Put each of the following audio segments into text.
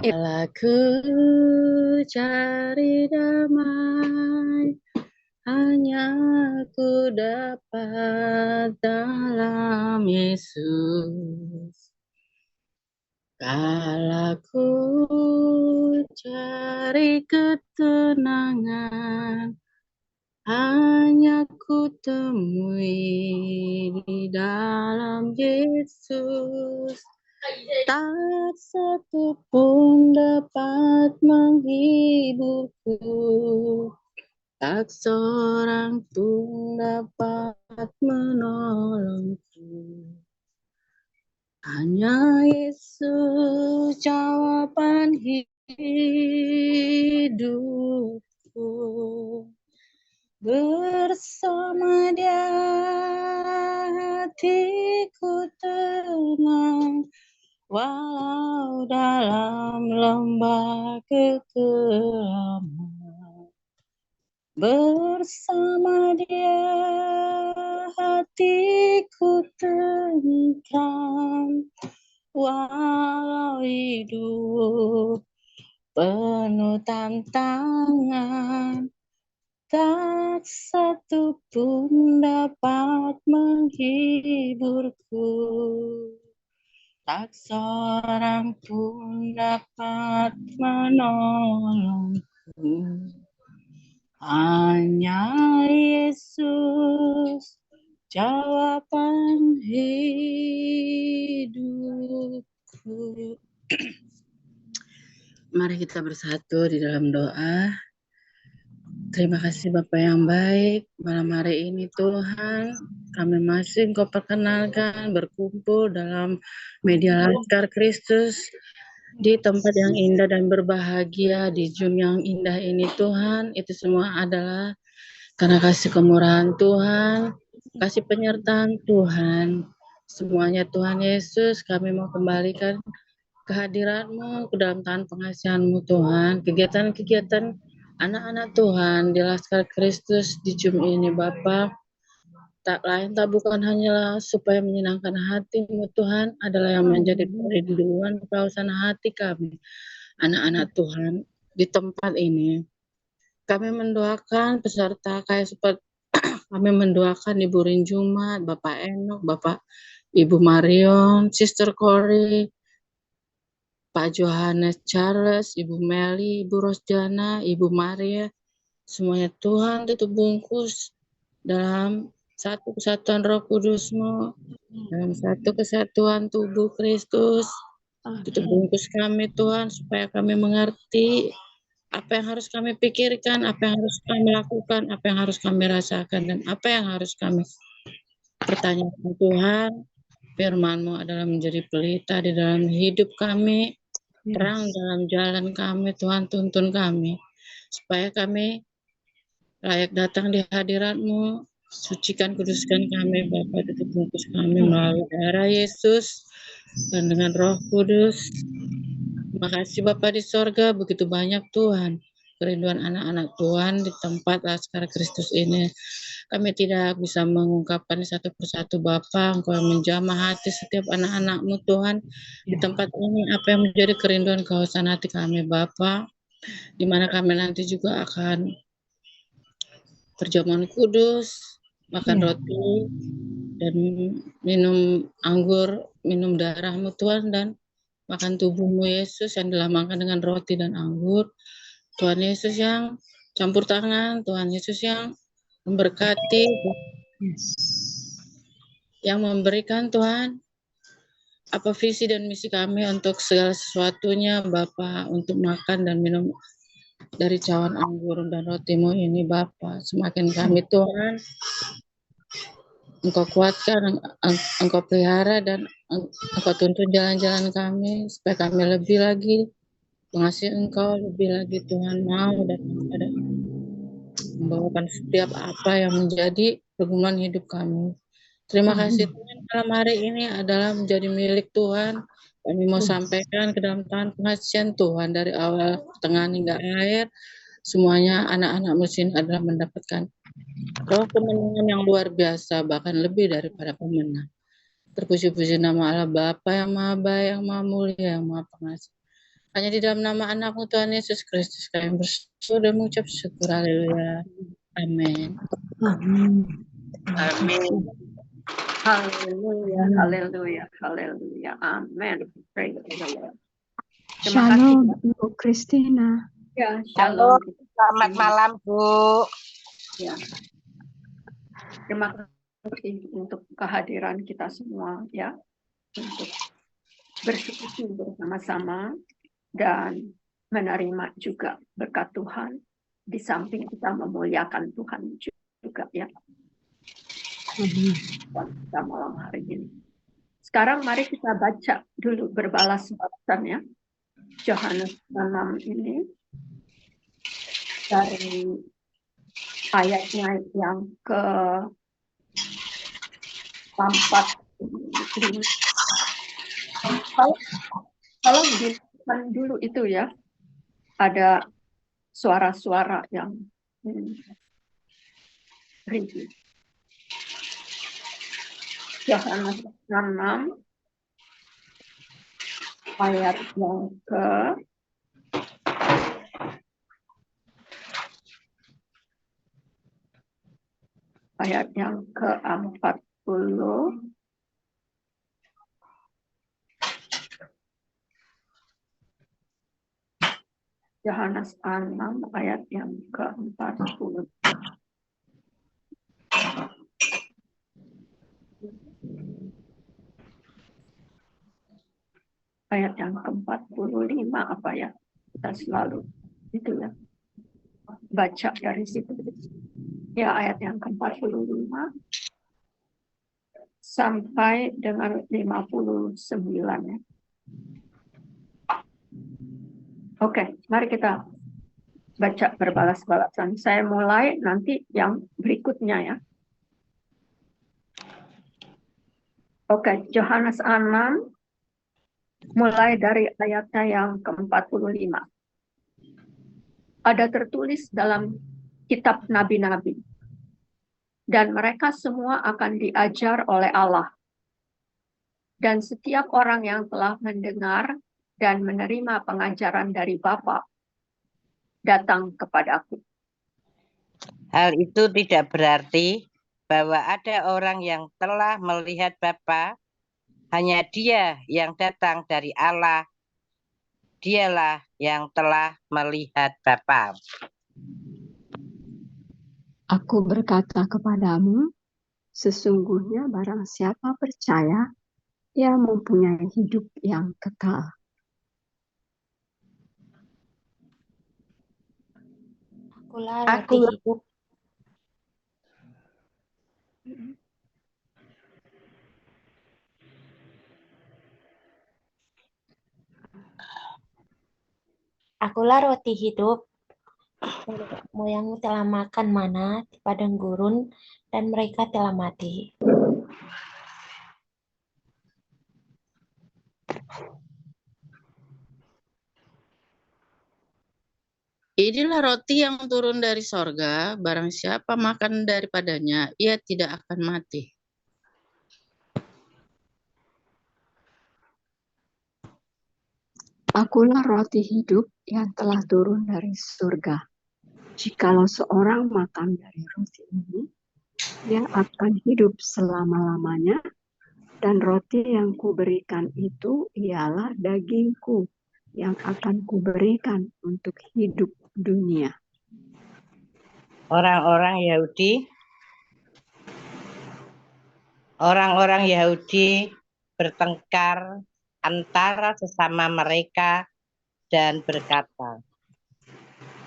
Bila ku cari damai, hanya ku dapat dalam Yesus. Kala ku cari ketenangan, hanya ku temui di dalam Yesus. Tak satu pun dapat menghiburku, tak seorang pun dapat menolongku. Hanya Yesus jawaban hidupku. Bersama Dia hatiku tenang, walau dalam lembah kekelaman. Bersama Dia hatiku tentram, walau hidup penuh tantangan. Tak satu pun dapat menghiburku, tak seorang pun dapat menolongku. Hanya Yesus jawaban hidupku. Mari kita bersatu di dalam doa. Terima kasih Bapak yang baik, malam hari ini Tuhan, kami masih Engkau perkenalkan berkumpul dalam media Laskar Kristus di tempat yang indah dan berbahagia, di Zoom yang indah ini Tuhan. Itu semua adalah karena kasih kemurahan Tuhan, kasih penyertaan Tuhan. Semuanya Tuhan Yesus, kami mau kembalikan kehadiran-Mu ke dalam tangan pengasihan-Mu Tuhan. Kegiatan-kegiatan anak-anak Tuhan di Laskar Kristus di Zoom ini Bapa, tak lain tak bukan hanyalah supaya menyenangkan hati-Mu Tuhan, adalah yang menjadi kerinduan kehausan hati kami, anak-anak Tuhan di tempat ini. Kami mendoakan peserta kayak seperti kami mendoakan Ibu Rinjumat, Bapak Enok, Bapak Ibu Marion, Sister Cory, Pak Johannes Charles, Ibu Meli, Ibu Rosjana, Ibu Maria, semuanya Tuhan tutup bungkus dalam satu kesatuan Roh Kudus-Mu, dalam satu kesatuan tubuh Kristus. Tutup bungkus kami Tuhan, supaya kami mengerti apa yang harus kami pikirkan, apa yang harus kami lakukan, apa yang harus kami rasakan, dan apa yang harus kami pertanyakan Tuhan. Firman-Mu adalah menjadi pelita di dalam hidup kami, terang dalam jalan kami, Tuhan tuntun kami, supaya kami layak datang di hadirat-Mu. Sucikan, kuduskan kami, Bapa, tutup bungkus kami melalui darah Yesus dan dengan Roh Kudus. Terima kasih Bapa di sorga, begitu banyak Tuhan kerinduan anak-anak Tuhan di tempat Laskar Kristus ini. Kami tidak bisa mengungkapkan satu persatu Bapa, Engkau yang menjamah hati setiap anak-anak-Mu Tuhan di tempat ini. Apa yang menjadi kerinduan kehausan hati kami Bapa, di mana kami nanti juga akan perjamuan kudus, makan roti, dan minum anggur, minum darah-Mu Tuhan, dan makan tubuh-Mu Yesus yang dilambangkan dengan roti dan anggur. Tuhan Yesus yang campur tangan, Tuhan Yesus yang memberkati, yang memberikan Tuhan apa visi dan misi kami untuk segala sesuatunya Bapa, untuk makan dan minum dari cawan anggur dan roti-Mu ini Bapa. Semakin kami Tuhan Engkau kuatkan, Engkau pelihara, dan Engkau tuntun jalan-jalan kami, supaya kami lebih lagi mengasihi Engkau, lebih lagi Tuhan mau datang kepada membawakan setiap apa yang menjadi pergumulan hidup kami. Terima kasih Tuhan, malam hari ini adalah menjadi milik Tuhan. Kami mau sampaikan ke dalam tangan pengasihan Tuhan dari awal, tengah hingga akhir. Semuanya anak-anak mesin adalah mendapatkan roh kemenangan yang luar biasa, bahkan lebih daripada pemenang. Terpuji-puji nama Allah Bapa yang Maha Baik, yang Maha Mulia, yang Maha Pengasih. Hanya di dalam nama anakmu Tuhan Yesus Kristus kami bersyukur dan mengucap syukur. Haleluya. Amin. Amin. Amin. Haleluya, haleluya, haleluya. Amin. Praise the Lord. Terima kasih. Shalom, Ibu Christina. Ya, Halo, shalom. selamat malam, Bu. Ya. Terima kasih untuk kehadiran kita semua ya, untuk bersekutu bersama-sama dan menerima juga berkat Tuhan di samping kita memuliakan Tuhan juga ya. Kita malam hari ini. Sekarang mari kita baca dulu berbalas-balasan ya. Yohanes 6 ini dari ayatnya yang ke 4. Kalau dilihat dulu itu ya, ada suara-suara yang ribut. Yohanes 6 ayat yang ke-40. Yohanes 6 ayat yang ke-40. Ayat yang ke-45 apa ya? Kita selalu itu ya. Baca dari situ. Ya, ayat yang ke-45 sampai dengan 59 ya. Oke, mari kita baca berbalas-balasan. Saya mulai nanti yang berikutnya ya. Oke, Yohanes 6 mulai dari ayatnya yang ke-45. Ada tertulis dalam kitab nabi-nabi. Dan mereka semua akan diajar oleh Allah. Dan setiap orang yang telah mendengar dan menerima pengajaran dari Bapa datang kepadaku. Hal itu tidak berarti bahwa ada orang yang telah melihat Bapa, hanya Dia yang datang dari Allah. Dialah yang telah melihat Bapa. Aku berkata kepadamu, sesungguhnya barang siapa percaya, ia mempunyai hidup yang kekal. Akulah roti hidup. Akulah roti hidup. Moyangmu telah makan mana di padang gurun, dan mereka telah mati. Inilah roti yang turun dari sorga, barang siapa makan daripadanya, ia tidak akan mati. Akulah roti hidup yang telah turun dari surga. Jikalau seorang makan dari roti ini, dia akan hidup selama-lamanya, dan roti yang kuberikan itu ialah dagingku yang akan kuberikan untuk hidup dunia. Orang-orang Yahudi bertengkar antara sesama mereka dan berkata,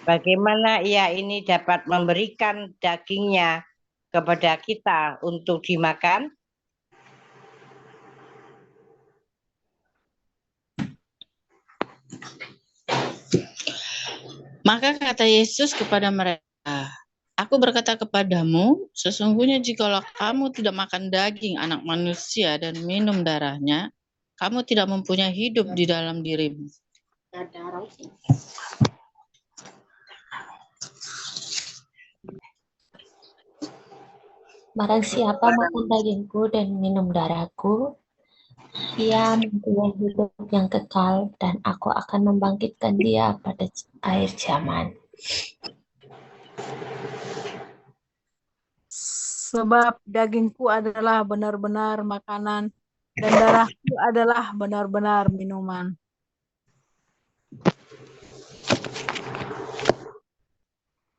bagaimana ia ini dapat memberikan dagingnya kepada kita untuk dimakan? Maka kata Yesus kepada mereka, aku berkata kepadamu, sesungguhnya jikalau kamu tidak makan daging anak manusia dan minum darahnya, kamu tidak mempunyai hidup di dalam dirimu. Barang siapa makan dagingku dan minum darahku, Dia mempunyai hidup yang kekal, dan aku akan membangkitkan dia pada akhir zaman. Sebab dagingku adalah benar-benar makanan, dan darahku adalah benar-benar minuman.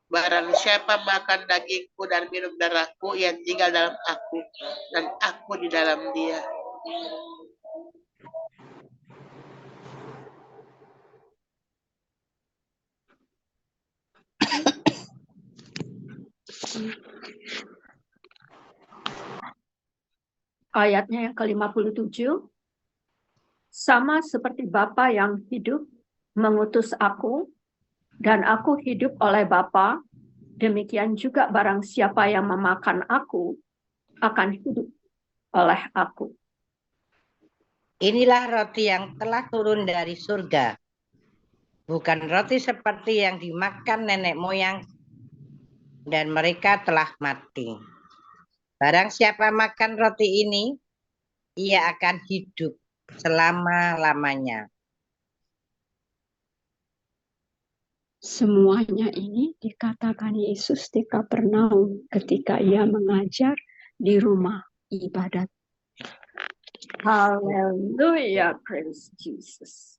Barang siapa makan dagingku dan minum darahku, yang tinggal dalam aku, dan aku di dalam dia. Ayatnya yang ke-57. Sama seperti Bapa yang hidup mengutus aku, dan aku hidup oleh Bapa, demikian juga barang siapa yang memakan aku akan hidup oleh aku. Inilah roti yang telah turun dari surga. Bukan roti seperti yang dimakan nenek moyang, dan mereka telah mati. Barang siapa makan roti ini, ia akan hidup selama-lamanya. Semuanya ini dikatakan Yesus di Kapernaum ketika ia mengajar di rumah ibadat. Haleluya, praise Jesus.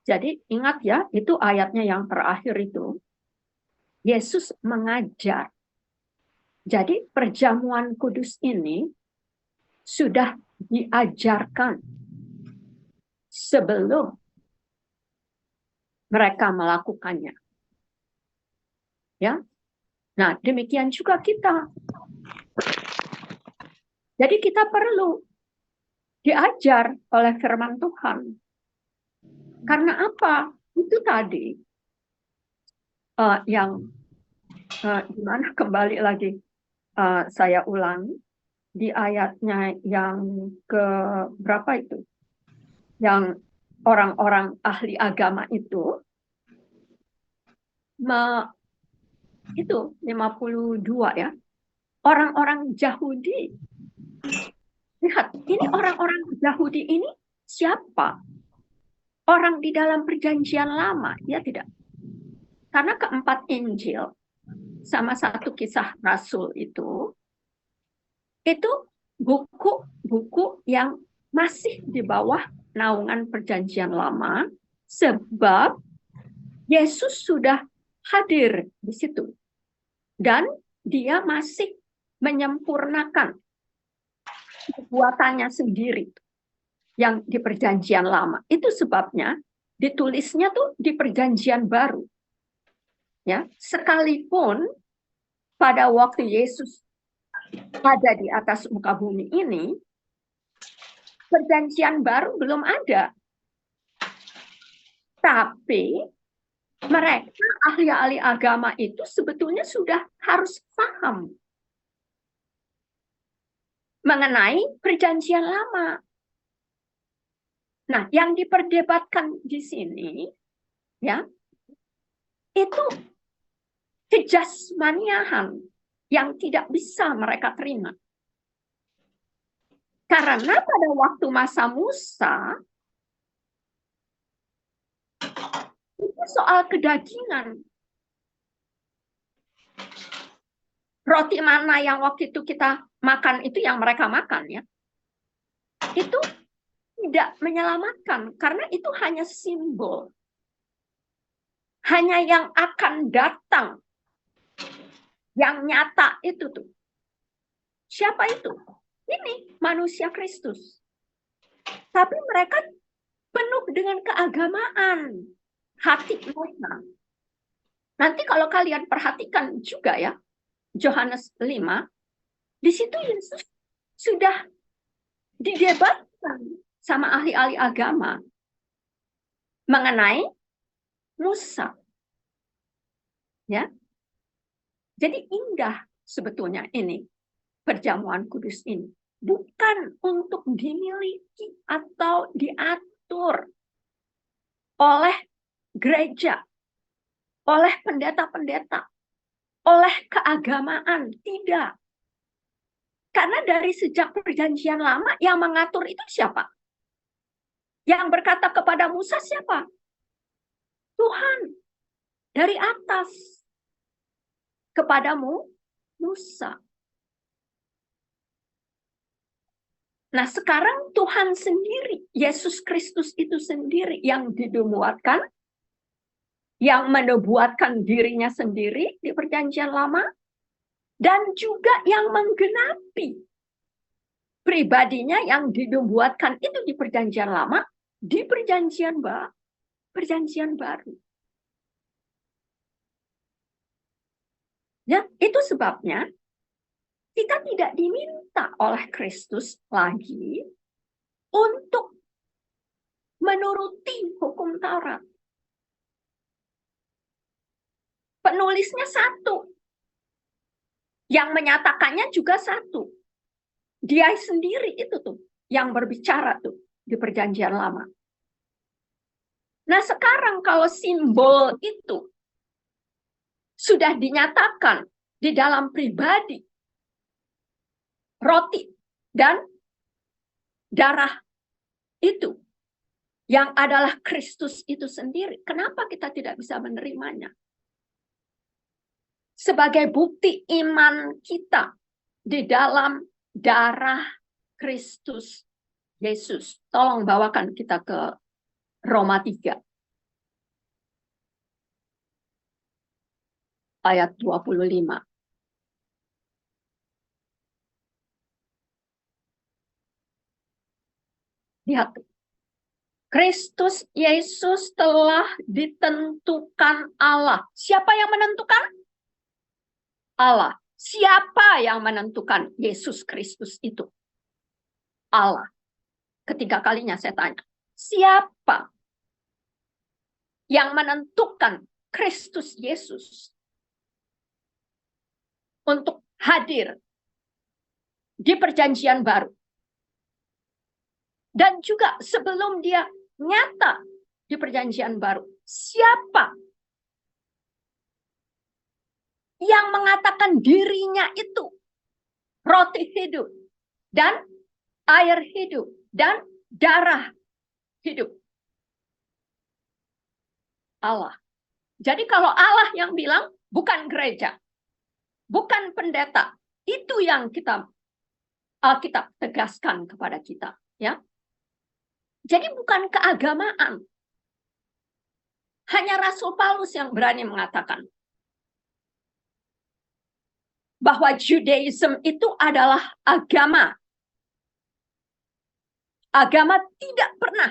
Jadi ingat ya, itu ayatnya yang terakhir itu. Yesus mengajar. Jadi perjamuan kudus ini sudah diajarkan sebelum mereka melakukannya. Ya. Nah, demikian juga kita. Jadi kita perlu diajar oleh firman Tuhan. Karena apa? Itu tadi gimana kembali lagi saya ulangi di ayatnya yang ke berapa itu? Yang orang-orang ahli agama itu 52 ya. Orang-orang Yahudi. Lihat, ini orang-orang Yahudi ini siapa? Orang di dalam perjanjian lama, ya tidak? Karena keempat Injil sama satu kisah Rasul itu buku-buku yang masih di bawah naungan perjanjian lama, sebab Yesus sudah hadir di situ. Dan dia masih menyempurnakan perbuatannya sendiri yang di perjanjian lama. Itu sebabnya ditulisnya tuh di perjanjian baru. Ya, sekalipun pada waktu Yesus ada di atas muka bumi ini, perjanjian baru belum ada. Tapi mereka ahli-ahli agama itu sebetulnya sudah harus paham mengenai perjanjian lama. Nah, yang diperdebatkan di sini ya, itu kejasmaniahan yang tidak bisa mereka terima. Karena pada waktu masa Musa itu soal kedagingan. Roti mana yang waktu itu kita makan itu yang mereka makan ya. Itu tidak menyelamatkan karena itu hanya simbol. Hanya yang akan datang. Yang nyata itu tuh. Siapa itu? Ini manusia Kristus. Tapi mereka penuh dengan keagamaan. Hati mereka. Nanti kalau kalian perhatikan juga ya, Yohanes 5, di situ Yesus sudah didebatkan sama ahli-ahli agama mengenai Musa. Ya. Jadi indah sebetulnya ini perjamuan kudus ini. Bukan untuk dimiliki atau diatur oleh gereja, oleh pendeta-pendeta, oleh keagamaan. Tidak. Karena dari sejak perjanjian lama yang mengatur itu siapa? Yang berkata kepada Musa siapa? Tuhan dari atas kepadamu Musa. Nah, sekarang Tuhan sendiri, Yesus Kristus itu sendiri yang dinubuatkan, yang menubuatkan dirinya sendiri di Perjanjian Lama, dan juga yang menggenapi pribadinya yang dinubuatkan itu di Perjanjian Lama, di Perjanjian Baru. Ya, itu sebabnya kita tidak diminta oleh Kristus lagi untuk menuruti hukum Taurat. Penulisnya satu. Yang menyatakannya juga satu. Dia sendiri itu tuh yang berbicara tuh di Perjanjian Lama. Nah, sekarang kalau simbol itu sudah dinyatakan di dalam pribadi roti dan darah itu yang adalah Kristus itu sendiri, kenapa kita tidak bisa menerimanya? Sebagai bukti iman kita di dalam darah Kristus Yesus. Tolong bawakan kita ke Roma 3. Ayat 25. Lihat. Kristus Yesus telah ditentukan Allah. Siapa yang menentukan? Allah. Siapa yang menentukan Yesus Kristus itu? Allah. Ketiga kalinya saya tanya. Siapa yang menentukan Kristus Yesus untuk hadir di Perjanjian Baru? Dan juga sebelum dia nyata di Perjanjian Baru, siapa yang mengatakan dirinya itu roti hidup dan air hidup dan darah hidup? Allah. Jadi kalau Allah yang bilang, bukan gereja, bukan pendeta, itu yang Alkitab tegaskan kepada kita, ya. Jadi bukan keagamaan. Hanya Rasul Paulus yang berani mengatakan bahwa Judaism itu adalah agama. Agama tidak pernah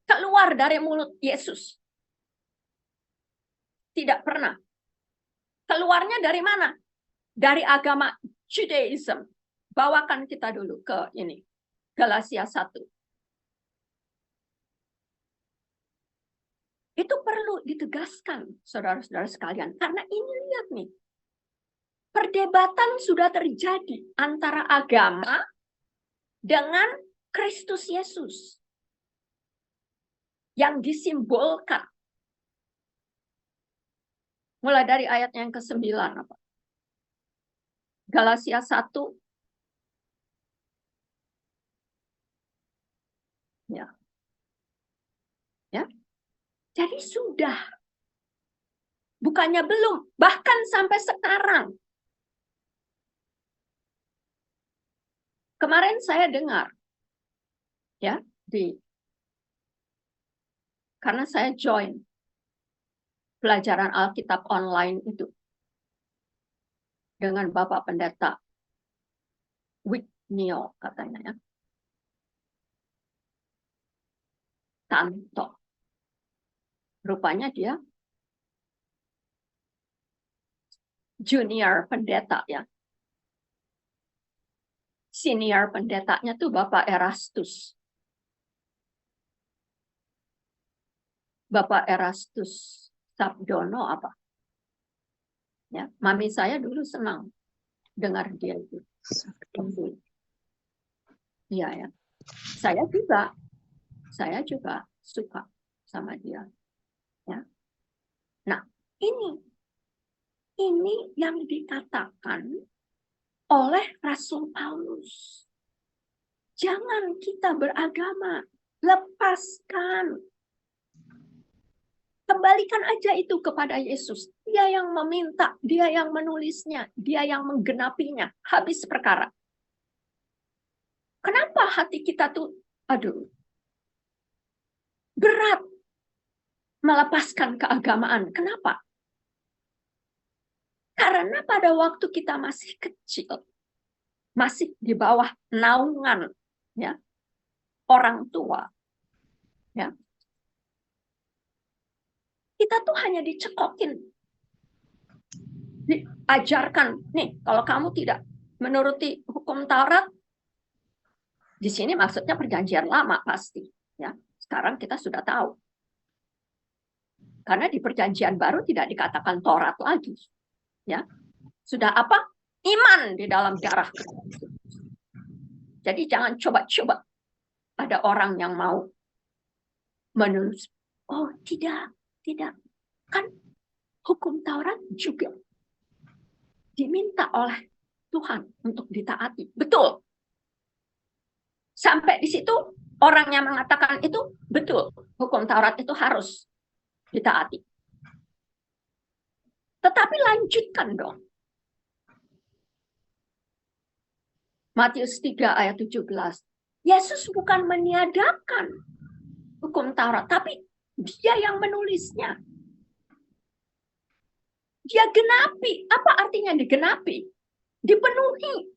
keluar dari mulut Yesus. Tidak pernah. Keluarnya dari mana? Dari agama Judaism. Bawakan kita dulu ke ini. Galatia 1. Itu perlu ditegaskan, saudara-saudara sekalian. Karena ini lihat nih. Perdebatan sudah terjadi antara agama dengan Kristus Yesus. Yang disimbolkan. Mulai dari ayat yang ke-9. Apa? Galatia 1. Ya. Ya. Jadi sudah. Bukannya belum. Bahkan sampai sekarang. Kemarin saya dengar. Ya. Karena saya join pelajaran Alkitab online itu. Dengan Bapak Pendeta Wignio katanya ya. Tanto. Rupanya dia junior pendeta ya. Senior pendetanya tuh Bapak Erastus. Bapak Erastus Sabdono apa? Ya, mami saya dulu senang dengar dia itu. Iya ya. Saya juga suka sama dia. Ya. Nah, ini yang dikatakan oleh Rasul Paulus. Jangan kita beragama Lepaskan. Kembalikan aja itu kepada Yesus. Dia yang meminta, dia yang menulisnya, dia yang menggenapinya. Habis perkara. Kenapa hati kita tuh, berat melepaskan keagamaan? Kenapa? Karena pada waktu kita masih kecil, masih di bawah naungan ya, orang tua, ya, kita tuh hanya dicekokin, diajarkan, nih kalau kamu tidak menuruti hukum Taurat, di sini maksudnya perjanjian lama pasti, ya. Sekarang kita sudah tahu, karena di perjanjian baru tidak dikatakan Taurat lagi, ya. Sudah apa? Iman di dalam darah Kristus. Jadi jangan coba-coba ada orang yang mau menulis, oh tidak, kan hukum Taurat juga diminta oleh Tuhan untuk ditaati, betul. Sampai di situ orang yang mengatakan itu betul, hukum Taurat itu harus ditaati. Tetapi lanjutkan dong. Matius 3 ayat 17. Yesus bukan meniadakan hukum Taurat, tapi dia yang menulisnya. Dia genapi. Apa artinya digenapi? Dipenuhi.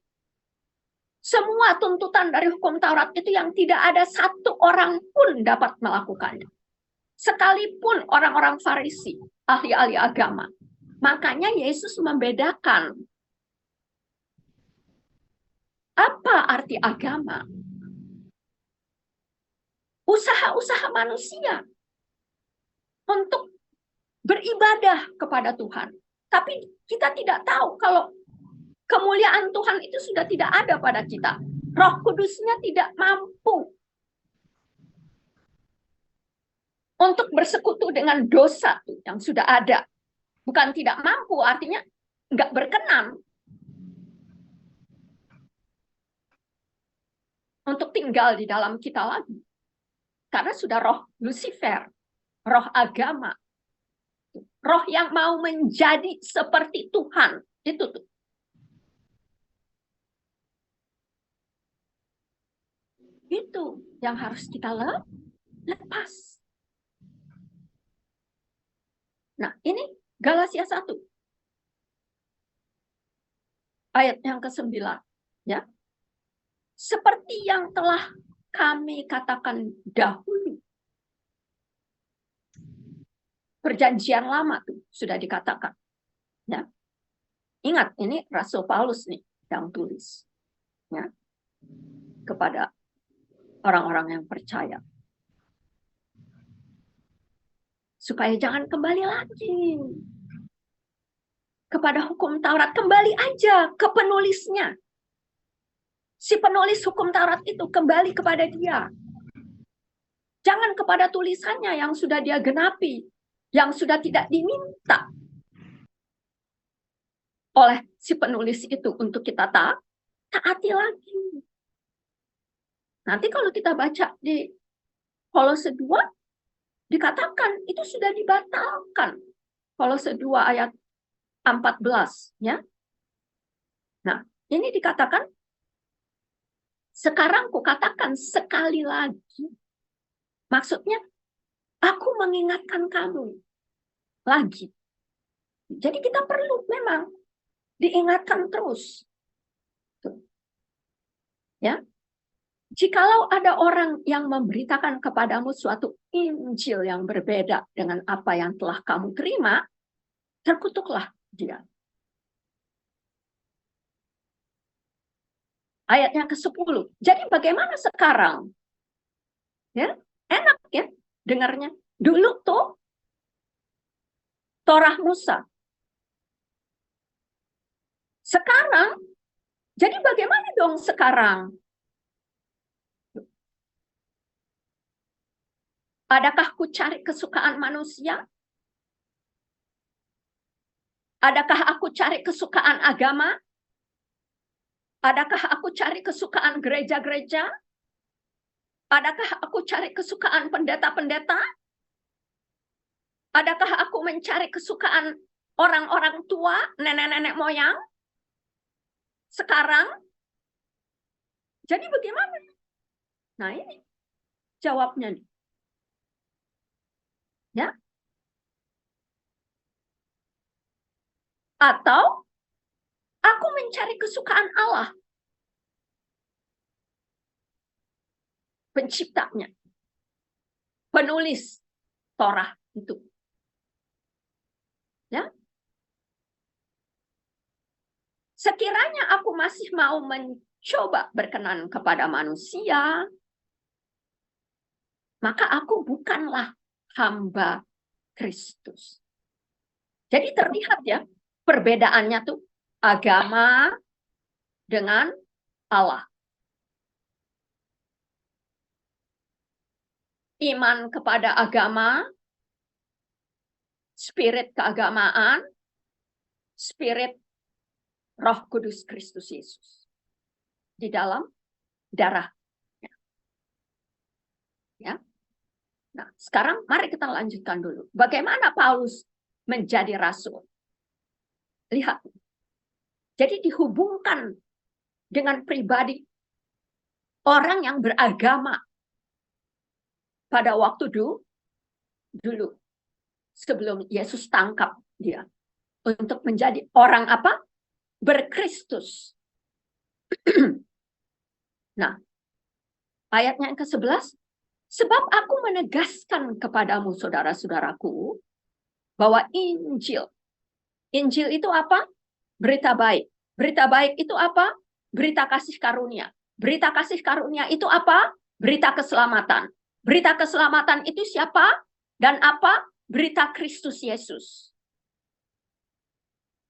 Semua tuntutan dari hukum Taurat itu yang tidak ada satu orang pun dapat melakukannya. Sekalipun orang-orang Farisi, ahli-ahli agama. Makanya Yesus membedakan. Apa arti agama? Usaha-usaha manusia untuk beribadah kepada Tuhan. Tapi kita tidak tahu kalau kemuliaan Tuhan itu sudah tidak ada pada kita. Roh Kudusnya tidak mampu untuk bersekutu dengan dosa yang sudah ada. Bukan tidak mampu, artinya nggak berkenan untuk tinggal di dalam kita lagi. Karena sudah roh Lucifer, roh agama. Roh yang mau menjadi seperti Tuhan. Itu tuh. Itu yang harus kita lepas. Nah, ini Galatia 1. Ayat yang ke-9. Ya. Seperti yang telah kami katakan dahulu. Perjanjian lama tuh sudah dikatakan. Ya. Ingat, ini Rasul Paulus nih yang tulis. Ya. Kepada orang-orang yang percaya. Supaya jangan kembali lagi kepada hukum Taurat. Kembali aja ke penulisnya. Si penulis hukum Taurat itu kembali kepada dia. Jangan kepada tulisannya yang sudah dia genapi. Yang sudah tidak diminta oleh si penulis itu untuk kita taati lagi. Nanti kalau kita baca di Kolose 2, dikatakan itu sudah dibatalkan. Kolose 2 ayat 14. Ya. Nah, ini dikatakan, sekarang kukatakan sekali lagi. Maksudnya, aku mengingatkan kamu lagi. Jadi kita perlu memang diingatkan terus. Ya. Jikalau ada orang yang memberitakan kepadamu suatu Injil yang berbeda dengan apa yang telah kamu terima, terkutuklah dia. Ayat yang ke-10. Jadi bagaimana sekarang? Ya, enak ya dengarnya. Dulu tuh Torah Musa. Sekarang, jadi bagaimana dong sekarang? Adakah aku cari kesukaan manusia? Adakah aku cari kesukaan agama? Adakah aku cari kesukaan gereja-gereja? Adakah aku cari kesukaan pendeta-pendeta? Adakah aku mencari kesukaan orang-orang tua, nenek-nenek moyang? Sekarang? Jadi bagaimana? Nah ini jawabnya nih. Ya. Atau aku mencari kesukaan Allah, penciptanya, penulis Torah itu. Ya. Sekiranya aku masih mau mencoba berkenan kepada manusia, maka aku bukanlah hamba Kristus. Jadi terlihat ya, perbedaannya tuh agama dengan Allah. Iman kepada agama, spirit keagamaan, spirit Roh Kudus Kristus Yesus di dalam darahnya. Ya. Nah, sekarang mari kita lanjutkan dulu. Bagaimana Paulus menjadi rasul? Lihat. Jadi dihubungkan dengan pribadi orang yang beragama pada waktu dulu sebelum Yesus tangkap dia untuk menjadi orang apa? Berkristus. Nah, ayatnya yang ke-11, sebab aku menegaskan kepadamu saudara-saudaraku bahwa Injil itu apa? Berita baik. Berita baik itu apa? Berita kasih karunia. Berita kasih karunia itu apa? Berita keselamatan. Berita keselamatan itu siapa? Dan apa? Berita Kristus Yesus.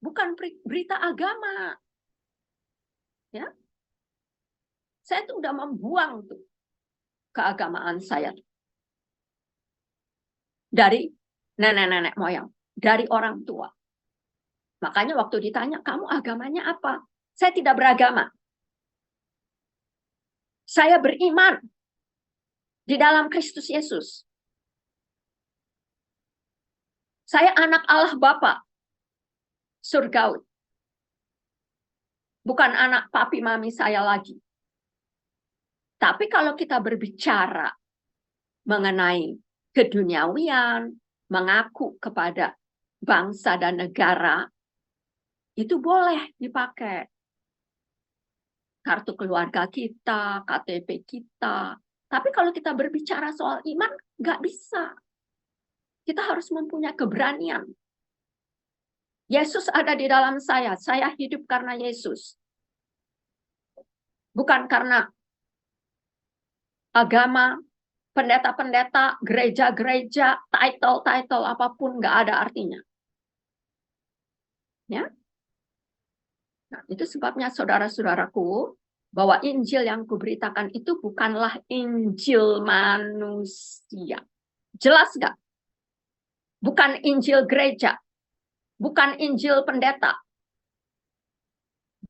Bukan berita agama. Ya. Saya tuh udah membuang tuh keagamaan saya. Dari nenek-nenek moyang. Dari orang tua. Makanya waktu ditanya, kamu agamanya apa? Saya tidak beragama. Saya beriman di dalam Kristus Yesus. Saya anak Allah Bapa, surgawi. Bukan anak papi mami saya lagi. Tapi kalau kita berbicara mengenai keduniawian, mengaku kepada bangsa dan negara, itu boleh dipakai. Kartu keluarga kita, KTP kita. Tapi kalau kita berbicara soal iman, nggak bisa. Kita harus mempunyai keberanian. Yesus ada di dalam saya hidup karena Yesus. Bukan karena agama, pendeta-pendeta, gereja-gereja, title apapun nggak ada artinya. Ya. Nah, itu sebabnya saudara-saudaraku, bahwa Injil yang kuberitakan itu bukanlah Injil manusia. Jelas nggak? Bukan Injil gereja. Bukan Injil pendeta.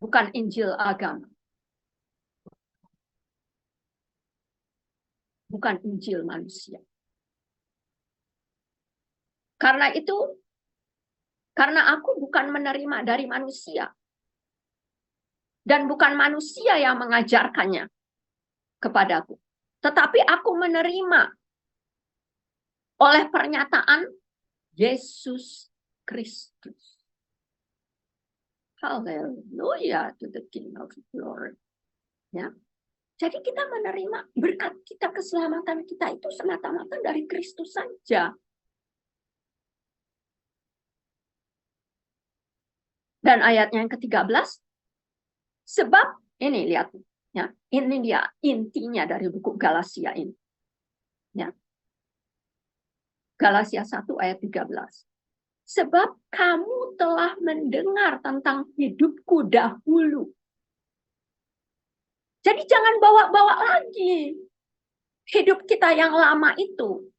Bukan Injil agama. Bukan Injil manusia. Karena itu, karena aku bukan menerima dari manusia. Dan bukan manusia yang mengajarkannya kepadaku. Tetapi aku menerima oleh pernyataan Yesus Kristus. Haleluya to the King of Glory. Ya. Jadi kita menerima berkat kita, keselamatan kita itu semata-mata dari Kristus saja. Dan ayatnya yang ke-13, sebab ini lihat ya, ini dia intinya dari buku Galatia ini. Ya. Galatia 1 ayat 13. Sebab kamu telah mendengar tentang hidupku dahulu. Jadi jangan bawa-bawa lagi hidup kita yang lama itu.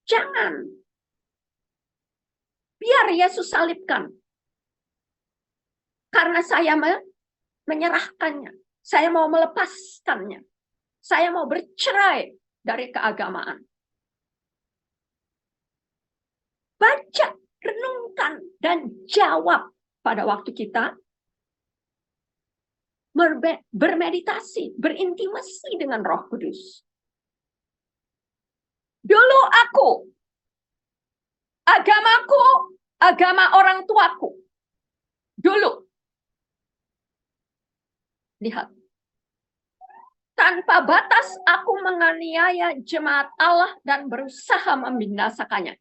Jangan. Biar Yesus salibkan. Karena saya menyerahkannya. Saya mau melepaskannya. Saya mau bercerai dari keagamaan. Baca, renungkan, dan jawab pada waktu kita bermeditasi, berintimasi dengan Roh Kudus. Dulu agamaku, agama orang tuaku. Dulu. Lihat. Tanpa batas aku menganiaya jemaat Allah dan berusaha membinasakannya.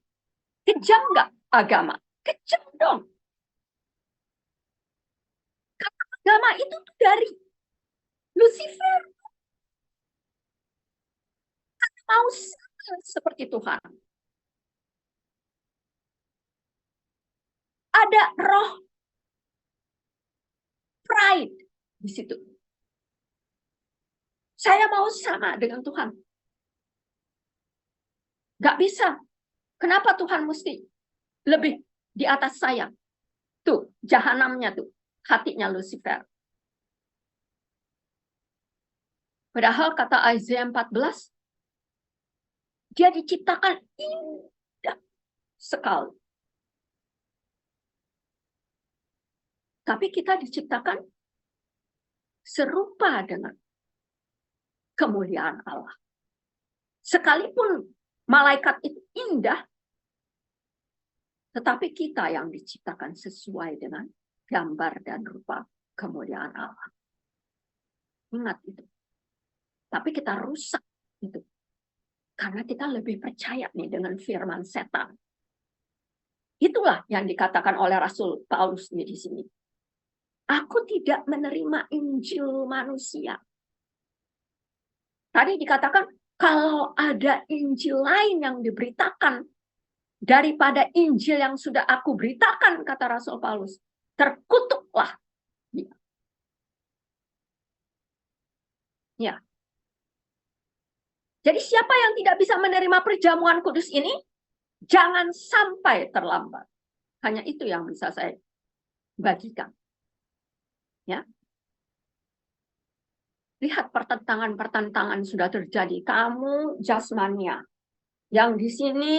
Kejam nggak agama? Kejam dong. Karena agama itu tuh dari Lucifer. Mau sama seperti Tuhan. Ada roh pride di situ. Saya mau sama dengan Tuhan. Gak bisa. Kenapa Tuhan mesti lebih di atas saya? Tuh, jahanamnya tuh. Hatinya Lucifer. Padahal kata Isaiah 14, dia diciptakan indah sekali. Tapi kita diciptakan serupa dengan kemuliaan Allah. Sekalipun malaikat itu indah, tetapi kita yang diciptakan sesuai dengan gambar dan rupa kemuliaan Allah. Ingat itu. Tapi kita rusak itu. Karena kita lebih percaya nih dengan firman setan. Itulah yang dikatakan oleh Rasul Paulus di sini. Aku tidak menerima Injil manusia. Tadi dikatakan, kalau ada Injil lain yang diberitakan daripada Injil yang sudah aku beritakan, kata Rasul Paulus, terkutuklah dia. Ya. Jadi siapa yang tidak bisa menerima perjamuan kudus ini, jangan sampai terlambat. Hanya itu yang bisa saya bagikan. Ya. Lihat pertentangan-pertentangan sudah terjadi. Kamu jasmania. Yang di sini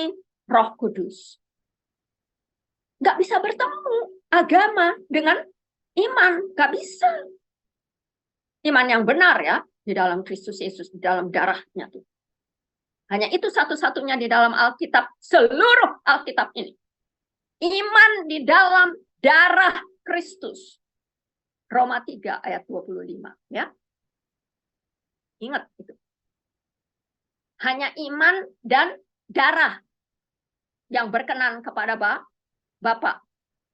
Roh Kudus. Nggak bisa bertemu agama dengan iman. Nggak bisa. Iman yang benar ya. Di dalam Kristus Yesus. Di dalam darahnya tuh. Hanya itu satu-satunya di dalam Alkitab. Seluruh Alkitab ini. Iman di dalam darah Kristus. Roma 3 ayat 25. Ya. Ingat itu. Hanya iman dan darah yang berkenan kepada Bapa.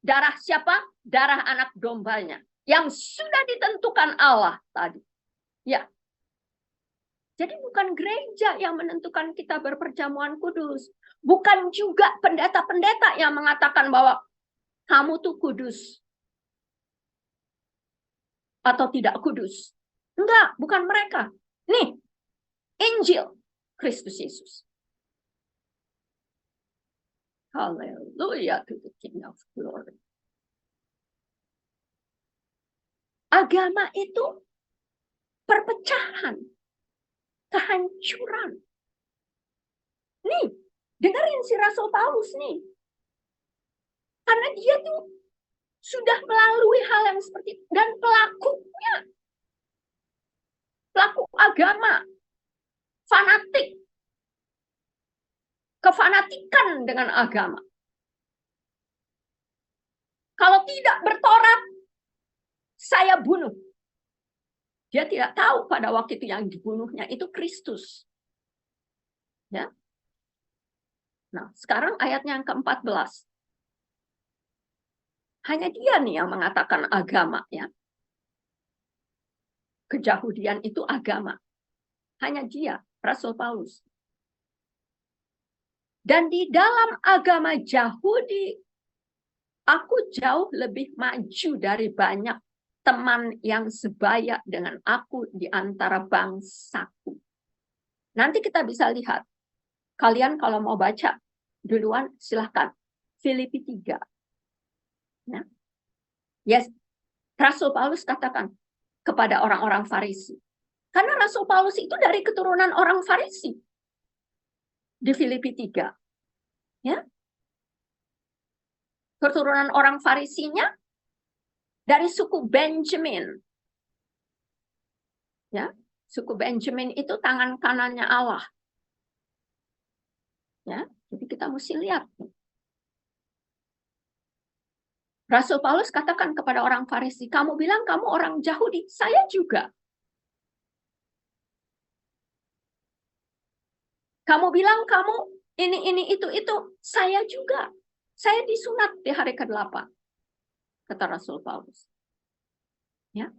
Darah siapa? Darah anak dombanya. Yang sudah ditentukan Allah tadi. Ya. Jadi bukan gereja yang menentukan kita berperjamuan kudus. Bukan juga pendeta-pendeta yang mengatakan bahwa kamu tuh kudus. Atau tidak kudus. Enggak, bukan mereka. Nih, Injil Kristus Yesus. Haleluya to the King of Glory. Agama itu perpecahan, kehancuran. Nih, dengerin si Rasul Paulus nih. Karena dia tuh sudah melalui hal yang seperti itu. Dan pelakunya, pelaku agama, fanatik, kefanatikan dengan agama. Kalau tidak bertorat, saya bunuh. Dia tidak tahu pada waktu itu yang dibunuhnya itu Kristus. Ya. Nah, sekarang ayatnya yang ke-14. Hanya dia nih yang mengatakan agama ya. Keyahudian itu agama. Hanya dia, Rasul Paulus. Dan di dalam agama Yahudi, aku jauh lebih maju dari banyak teman yang sebaya dengan aku di antara bangsaku. Nanti kita bisa lihat. Kalian kalau mau baca duluan, silahkan. Filipi 3. Ya. Yes. Rasul Paulus katakan kepada orang-orang Farisi. Karena Rasul Paulus itu dari keturunan orang Farisi. Di Filipi 3. Ya. Keturunan orang Farisinya dari suku Benjamin. Ya, suku Benjamin itu tangan kanannya Allah. Ya, jadi kita mesti lihat. Rasul Paulus katakan kepada orang Farisi, kamu bilang kamu orang Yahudi, saya juga. Kamu bilang kamu ini, itu, saya juga. Saya disunat di hari ke-8, kata Rasul Paulus. Ya.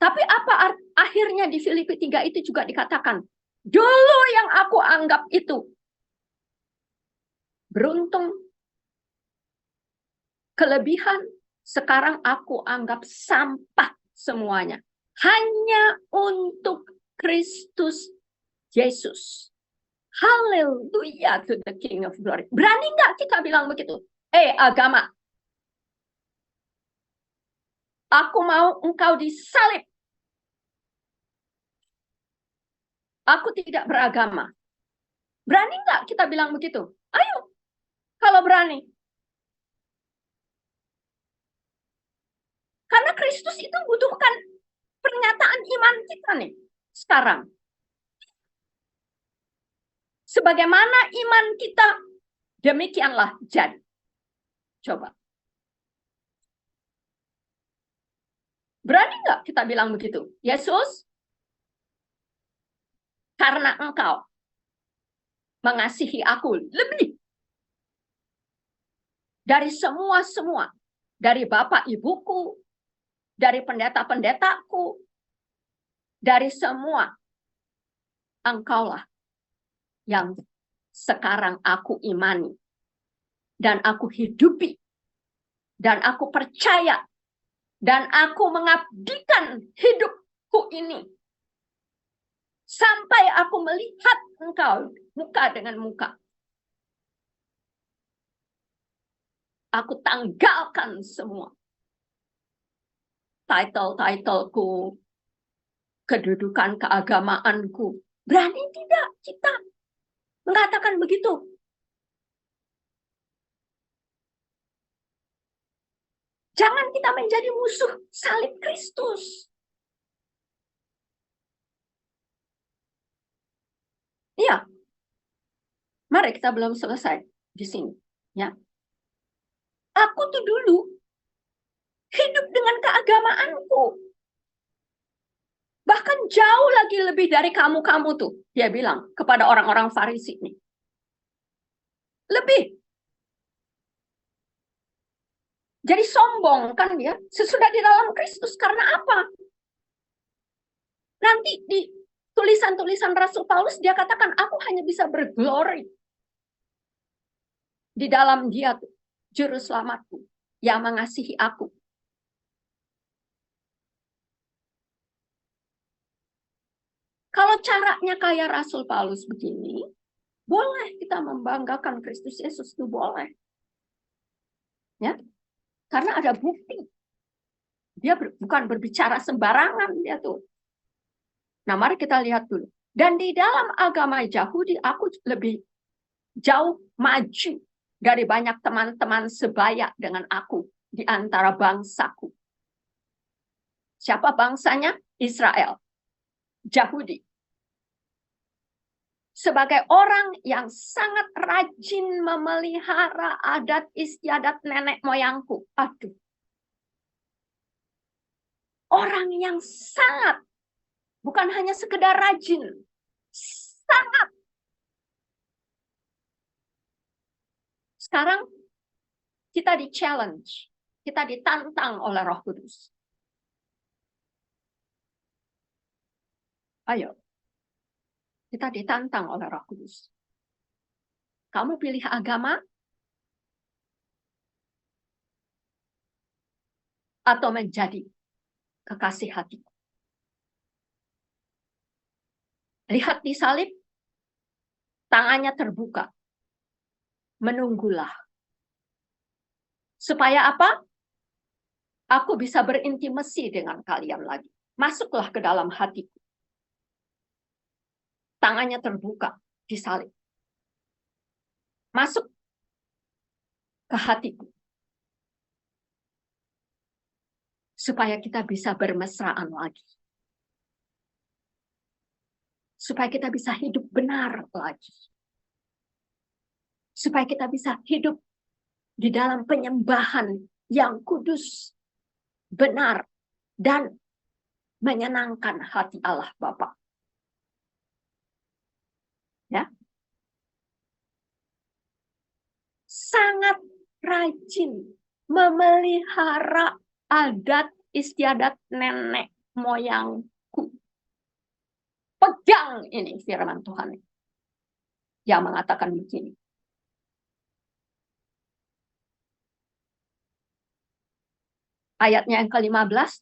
Tapi apa akhirnya di Filipi 3 itu juga dikatakan, dulu yang aku anggap itu beruntung, kelebihan, sekarang aku anggap sampah semuanya. Hanya untuk Kristus Yesus. Haleluya to the King of Glory. Berani nggak kita bilang begitu? Agama. Aku mau engkau disalib. Aku tidak beragama. Berani nggak kita bilang begitu? Ayo, kalau berani. Karena Kristus itu butuhkan pernyataan iman kita nih sekarang. Sebagaimana iman kita, demikianlah jadi. Coba. Berani nggak kita bilang begitu? Yesus, karena engkau mengasihi aku lebih dari semua, dari bapak ibuku, dari pendeta-pendetaku, dari semua, engkaulah yang sekarang aku imani, dan aku hidupi, dan aku percaya, dan aku mengabdikan hidupku ini, sampai aku melihat engkau muka dengan muka. Aku tanggalkan semua title-titleku, kedudukan keagamaanku. Berani tidak kita mengatakan begitu? Jangan kita menjadi musuh salib Kristus. Iya. Mari kita belum selesai di sini, ya. Aku tuh dulu hidup dengan keagamaanku. Bahkan jauh lagi lebih dari kamu-kamu tuh, dia bilang kepada orang-orang Farisi nih. Lebih. Jadi sombong kan dia, sesudah di dalam Kristus. Karena apa? Nanti di tulisan-tulisan Rasul Paulus dia katakan, aku hanya bisa berglori di dalam dia tuh, juru selamatku yang mengasihi aku. Kalau caranya kayak Rasul Paulus begini, boleh kita membanggakan Kristus Yesus itu, boleh. Ya, karena ada bukti. Dia bukan berbicara sembarangan dia tuh. Nah, mari kita lihat dulu. Dan di dalam agama Yahudi, aku lebih jauh maju dari banyak teman-teman sebaya dengan aku di antara bangsaku. Siapa bangsanya? Israel. Yahudi. Sebagai orang yang sangat rajin memelihara adat istiadat nenek moyangku. Aduh. Orang yang sangat, bukan hanya sekedar rajin, sangat. Sekarang kita di-challenge, kita ditantang oleh Roh Kudus. Ayo, kita ditantang oleh Roh Kudus. Kamu pilih agama atau menjadi kekasih hati? Lihat di salib, tangannya terbuka. Menunggulah. Supaya apa? Aku bisa berintimasi dengan kalian lagi. masuklah ke dalam hatiku. Tangannya terbuka, disalib. Masuk ke hatiku. Supaya kita bisa bermesraan lagi. Supaya kita bisa hidup benar lagi. Supaya kita bisa hidup di dalam penyembahan yang kudus, benar, dan menyenangkan hati Allah Bapa. Ya. Sangat rajin memelihara adat istiadat nenek moyangku. Pegang ini firman Tuhan yang mengatakan begini. Ayatnya yang ke-15,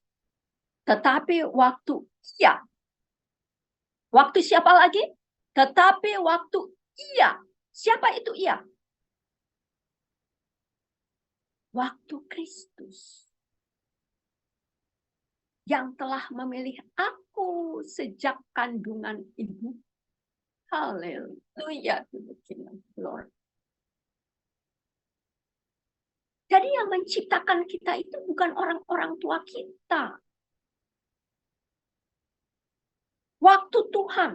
tetapi waktu ia. Waktu siapa lagi? Tetapi waktu ia. Siapa itu ia? Waktu Kristus. Yang telah memilih aku sejak kandungan ibu. Haleluya. Lord. Jadi yang menciptakan kita itu bukan orang-orang tua kita. Waktu Tuhan.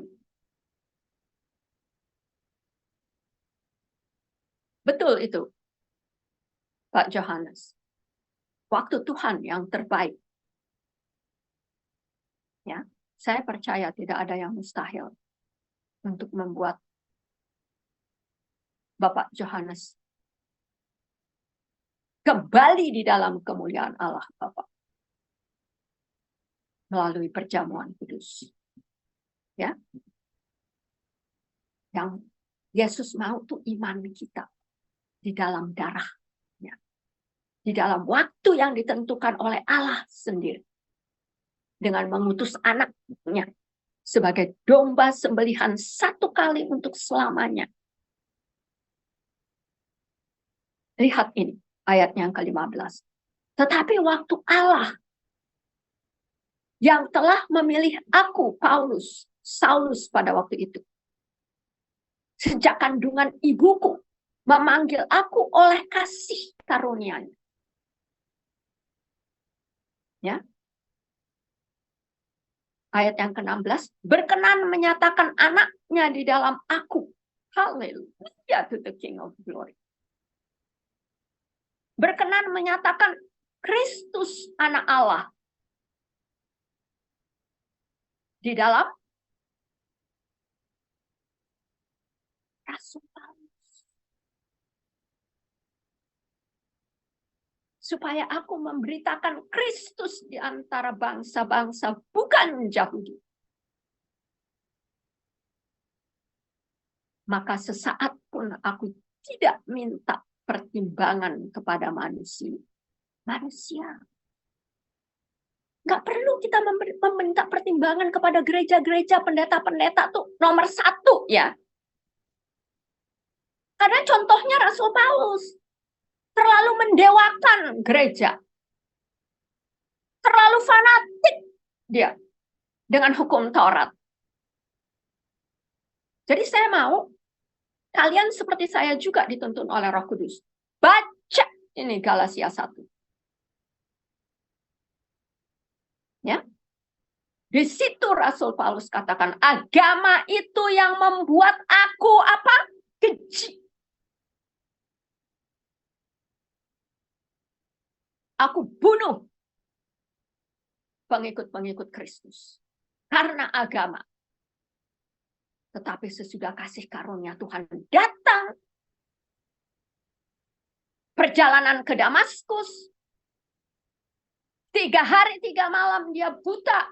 Betul itu, Pak Johannes. Waktu Tuhan yang terbaik. Ya, saya percaya tidak ada yang mustahil untuk membuat Bapak Johannes kembali di dalam kemuliaan Allah Bapa melalui perjamuan kudus. Ya. Yang Yesus mau tuh iman kita di dalam darahnya. Di dalam waktu yang ditentukan oleh Allah sendiri. Dengan mengutus anaknya sebagai domba sembelihan satu kali untuk selamanya. Lihat ini, ayatnya yang ke-15. Tetapi waktu Allah yang telah memilih aku, Paulus, Saulus pada waktu itu. Sejak kandungan ibuku, memanggil aku oleh kasih karunia-Nya. Ya. Ayat yang ke-16, berkenan menyatakan anaknya di dalam aku. Haleluya to the King of Glory. Berkenan menyatakan Kristus anak Allah. Di dalam Rasul Paulus. Supaya aku memberitakan Kristus di antara bangsa-bangsa, bukan Yahudi. Maka sesaat pun aku tidak minta pertimbangan kepada manusia. Nggak perlu kita meminta pertimbangan kepada gereja-gereja, pendeta-pendeta tuh nomor 1 ya. Karena contohnya Rasul Paulus. Terlalu mendewakan gereja. Terlalu fanatik dia dengan hukum Taurat. Jadi saya mau kalian seperti saya juga dituntun oleh Roh Kudus. Baca ini Galatia 1. Ya. Di situ Rasul Paulus katakan, agama itu yang membuat aku apa? Keji. Aku bunuh pengikut-pengikut Kristus. Karena agama. Tetapi sesudah kasih karunia Tuhan datang. Perjalanan ke Damaskus. 3 hari 3 malam dia buta.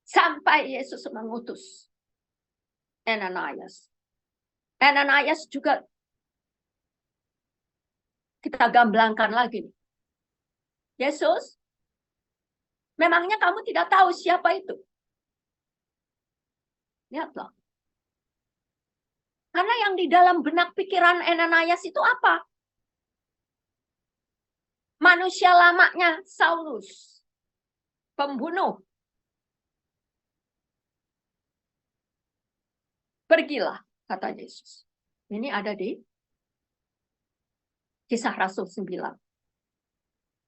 Sampai Yesus mengutus Ananias. Ananias juga kita gamblangkan lagi. Yesus, memangnya kamu tidak tahu siapa itu? Lihatlah. Karena yang di dalam benak pikiran Ananias itu apa? Manusia lamanya Saulus. pembunuh. Pergilah, kata Yesus. Ini ada di Kisah Rasul 9.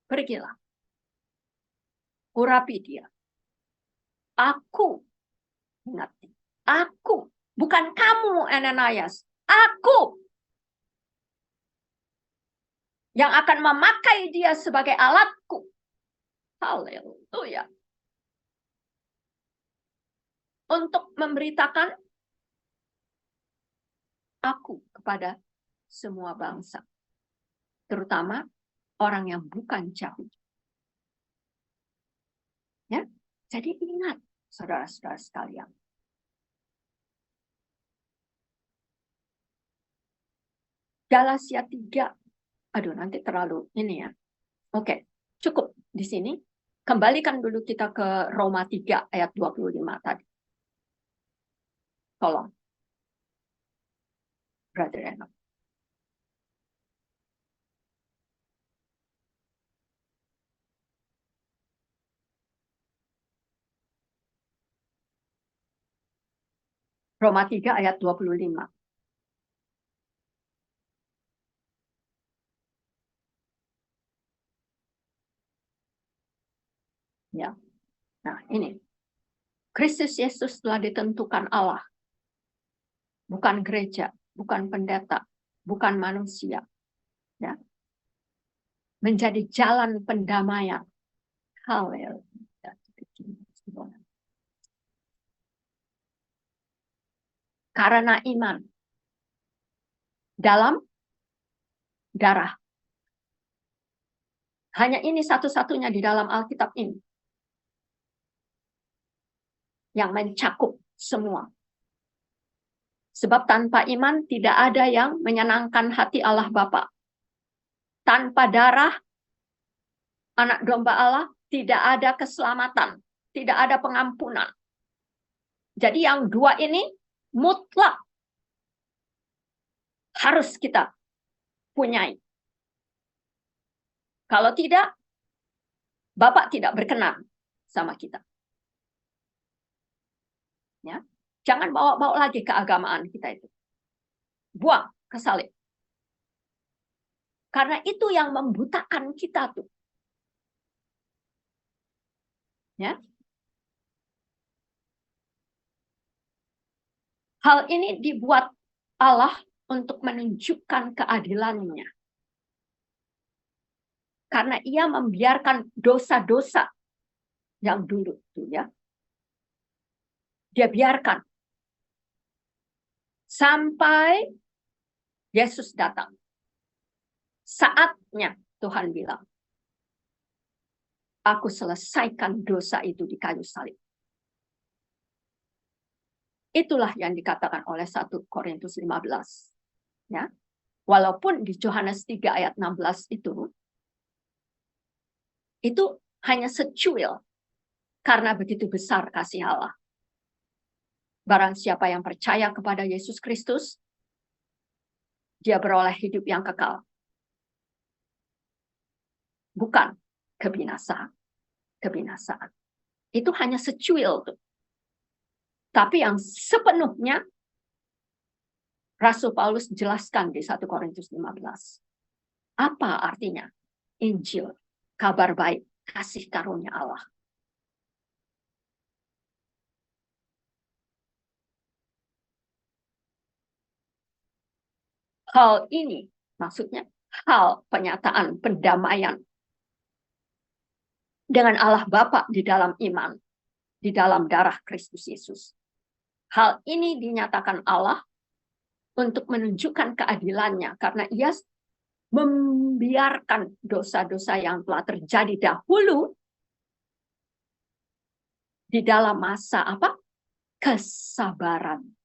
Pergilah. Urapi dia. Aku, ingat. Aku, bukan kamu, Ananias. Aku yang akan memakai dia sebagai alatku. Haleluya. Untuk memberitakan aku kepada semua bangsa. Terutama orang yang bukan Yahudi. Ya, jadi ingat, saudara-saudara sekalian. Galatia 3. Aduh, nanti terlalu ini ya. Oke, cukup di sini. Kembalikan dulu kita ke Roma 3 ayat 25 tadi. Tolong. Brother Enoch. Roma 3 ayat 25. Ya. Nah, ini. Kristus Yesus telah ditentukan Allah. Bukan gereja, bukan pendeta, bukan manusia. Ya. Menjadi jalan pendamaian. Haleluya. Karena iman dalam darah. Hanya ini satu-satunya di dalam Alkitab ini yang mencakup semua. Sebab tanpa iman tidak ada yang menyenangkan hati Allah Bapa. Tanpa darah anak domba Allah tidak ada keselamatan, tidak ada pengampunan. Jadi yang dua ini mutlak harus kita punyai. Kalau tidak, Bapak tidak berkenan sama kita. Ya. Jangan bawa-bawa lagi keagamaan kita itu. Buang ke salib. Karena itu yang membutakan kita tuh. Ya. Hal ini dibuat Allah untuk menunjukkan keadilannya. Karena ia membiarkan dosa-dosa yang dulu tuh ya. Dia biarkan sampai Yesus datang. Saatnya Tuhan bilang, aku selesaikan dosa itu di kayu salib. Itulah yang dikatakan oleh 1 Korintus 15. Ya. Walaupun di Yohanes 3 ayat 16 itu hanya secuil karena begitu besar kasih Allah. Barang siapa yang percaya kepada Yesus Kristus, dia beroleh hidup yang kekal. Bukan kebinasaan. Itu hanya secuil tuh. Tapi yang sepenuhnya Rasul Paulus jelaskan di 1 Korintus 15. Apa artinya? Injil, kabar baik, kasih karunia Allah. Hal ini maksudnya hal penyataan pendamaian dengan Allah Bapa di dalam iman, di dalam darah Kristus Yesus. Hal ini dinyatakan Allah untuk menunjukkan keadilannya karena ia membiarkan dosa-dosa yang telah terjadi dahulu di dalam masa apa? Kesabaran.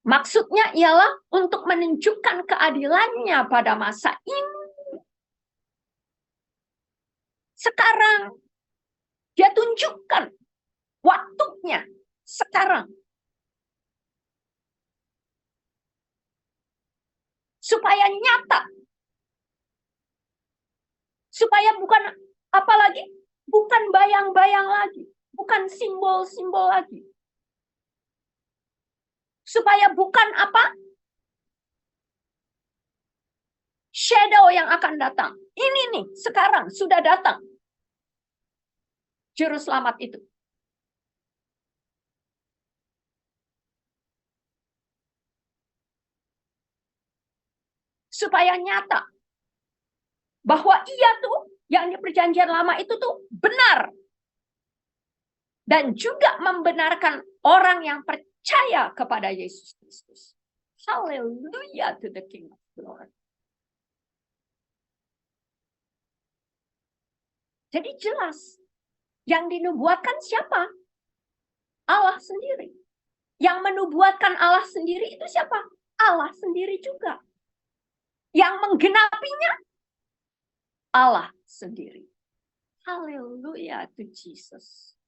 Maksudnya ialah untuk menunjukkan keadilannya pada masa ini. Sekarang. Dia tunjukkan waktunya sekarang. Supaya nyata. Supaya bukan apa lagi? bukan bayang-bayang lagi, bukan simbol-simbol lagi. Supaya bukan apa? Shadow yang akan datang. Ini nih, sekarang sudah datang. Juru selamat itu. Supaya nyata bahwa ia tuh yang di perjanjian lama itu tuh benar. Dan juga membenarkan orang yang percaya kepada Yesus Kristus. Haleluya to the King of Glory. Jadi jelas, yang dinubuatkan siapa? Allah sendiri. Yang menubuatkan Allah sendiri itu siapa? Allah sendiri juga. Yang menggenapinya, Allah sendiri. Haleluya to Jesus.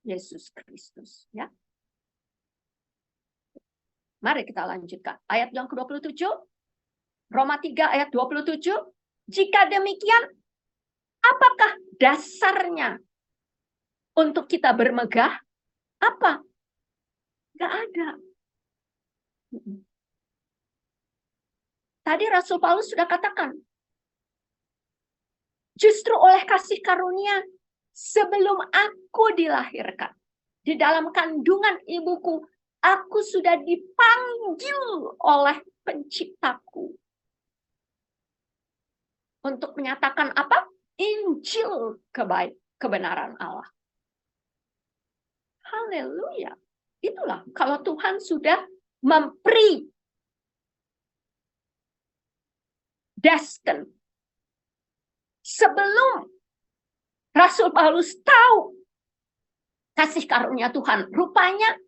Yesus Kristus. Ya. Mari kita lanjutkan. Ayat yang ke-27. Roma 3 ayat 27. Jika demikian, apakah dasarnya untuk kita bermegah? Apa? Gak ada. Tadi Rasul Paulus sudah katakan, justru oleh kasih karunia, sebelum aku dilahirkan, di dalam kandungan ibuku, aku sudah dipanggil oleh penciptaku. Untuk menyatakan apa? Injil kebenaran Allah. Haleluya. Itulah kalau Tuhan sudah destined. Sebelum Rasul Paulus tahu kasih karunia Tuhan, rupanya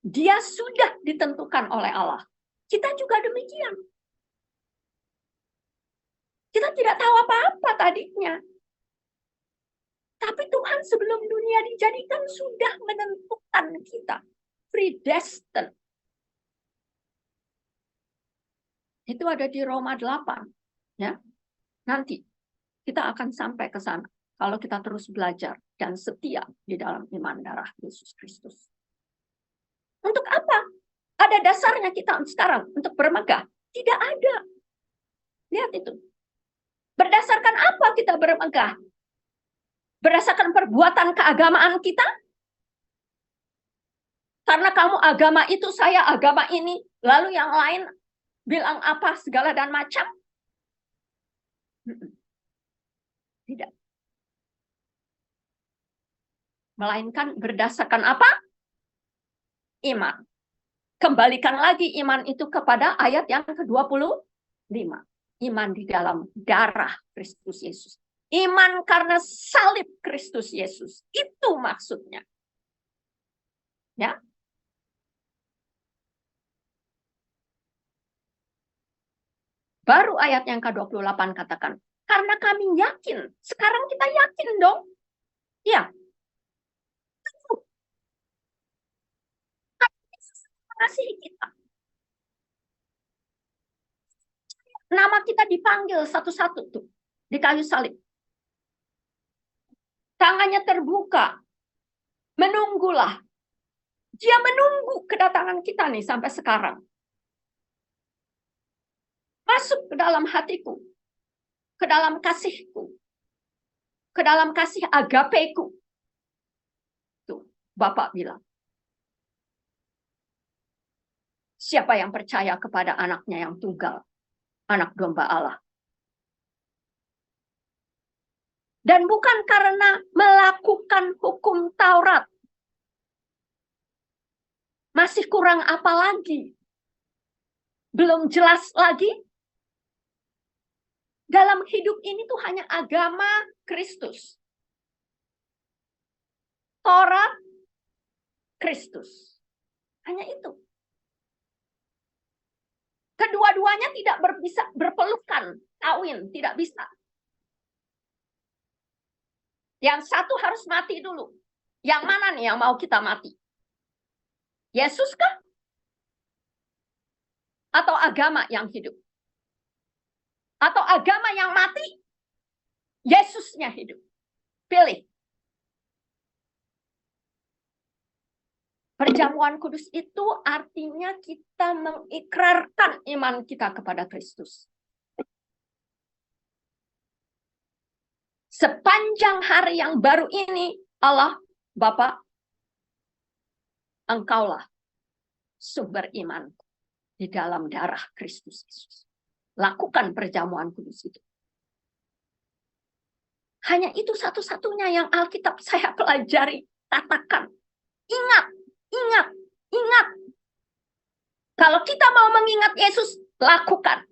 dia sudah ditentukan oleh Allah. Kita juga demikian. Kita tidak tahu apa-apa tadinya. Tapi Tuhan sebelum dunia dijadikan sudah menentukan kita. Predestined. Itu ada di Roma 8. Ya. Nanti kita akan sampai ke sana. Kalau kita terus belajar dan setia di dalam iman darah Yesus Kristus. Untuk apa? Ada dasarnya kita sekarang untuk bermegah? Tidak ada. Lihat itu. Berdasarkan apa kita bermegah? Berdasarkan perbuatan keagamaan kita? Karena kamu agama itu, saya agama ini, lalu yang lain bilang apa segala dan macam? Tidak. Melainkan berdasarkan apa? Iman. Kembalikan lagi iman itu kepada ayat yang ke-25. Iman di dalam darah Kristus Yesus. Iman karena salib Kristus Yesus. Itu maksudnya. Ya. Baru ayat yang ke-28 katakan, karena kami yakin. Sekarang kita yakin dong. Ya. Mengasihi kita. Nama kita dipanggil satu-satu tuh di kayu salib. Tangannya terbuka. Menunggulah. Dia menunggu kedatangan kita nih sampai sekarang. Masuk ke dalam hatiku. Ke dalam kasihku. Ke dalam kasih agapeku. Tuh, Bapak bilang. Siapa yang percaya kepada anaknya yang tunggal. Anak domba Allah. Dan bukan karena melakukan hukum Taurat. Masih kurang apa lagi? Belum jelas lagi? Dalam hidup ini tuh hanya agama Kristus. Taurat, Kristus. Hanya itu. Kedua-duanya tidak bisa berpelukan, kawin, tidak bisa. Yang satu harus mati dulu. Yang mana nih yang mau kita mati? Yesus kah? Atau agama yang hidup? Atau agama yang mati? Yesusnya hidup. pilih. Perjamuan kudus itu artinya kita mengikrarkan iman kita kepada Kristus. Sepanjang hari yang baru ini, Allah Bapa, Engkaulah sumber iman di dalam darah Kristus Yesus. Lakukan perjamuan kudus itu. Hanya itu satu-satunya yang Alkitab saya pelajari. Katakan, ingat, ingat, ingat. Kalau kita mau mengingat Yesus, lakukan.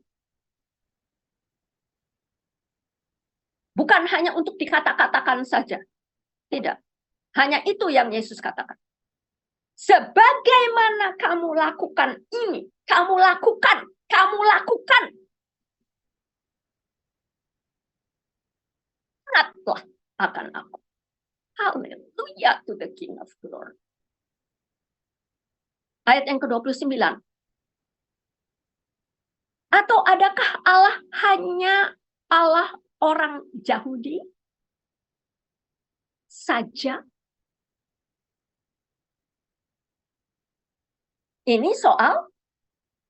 Bukan hanya untuk dikata-katakan saja. Tidak. Hanya itu yang Yesus katakan. Sebagaimana kamu lakukan ini, kamu lakukan. Ingatlah akan aku. Haleluya to the King of Glory. Ayat yang ke-29. Atau adakah Allah hanya Allah orang Yahudi saja? Ini soal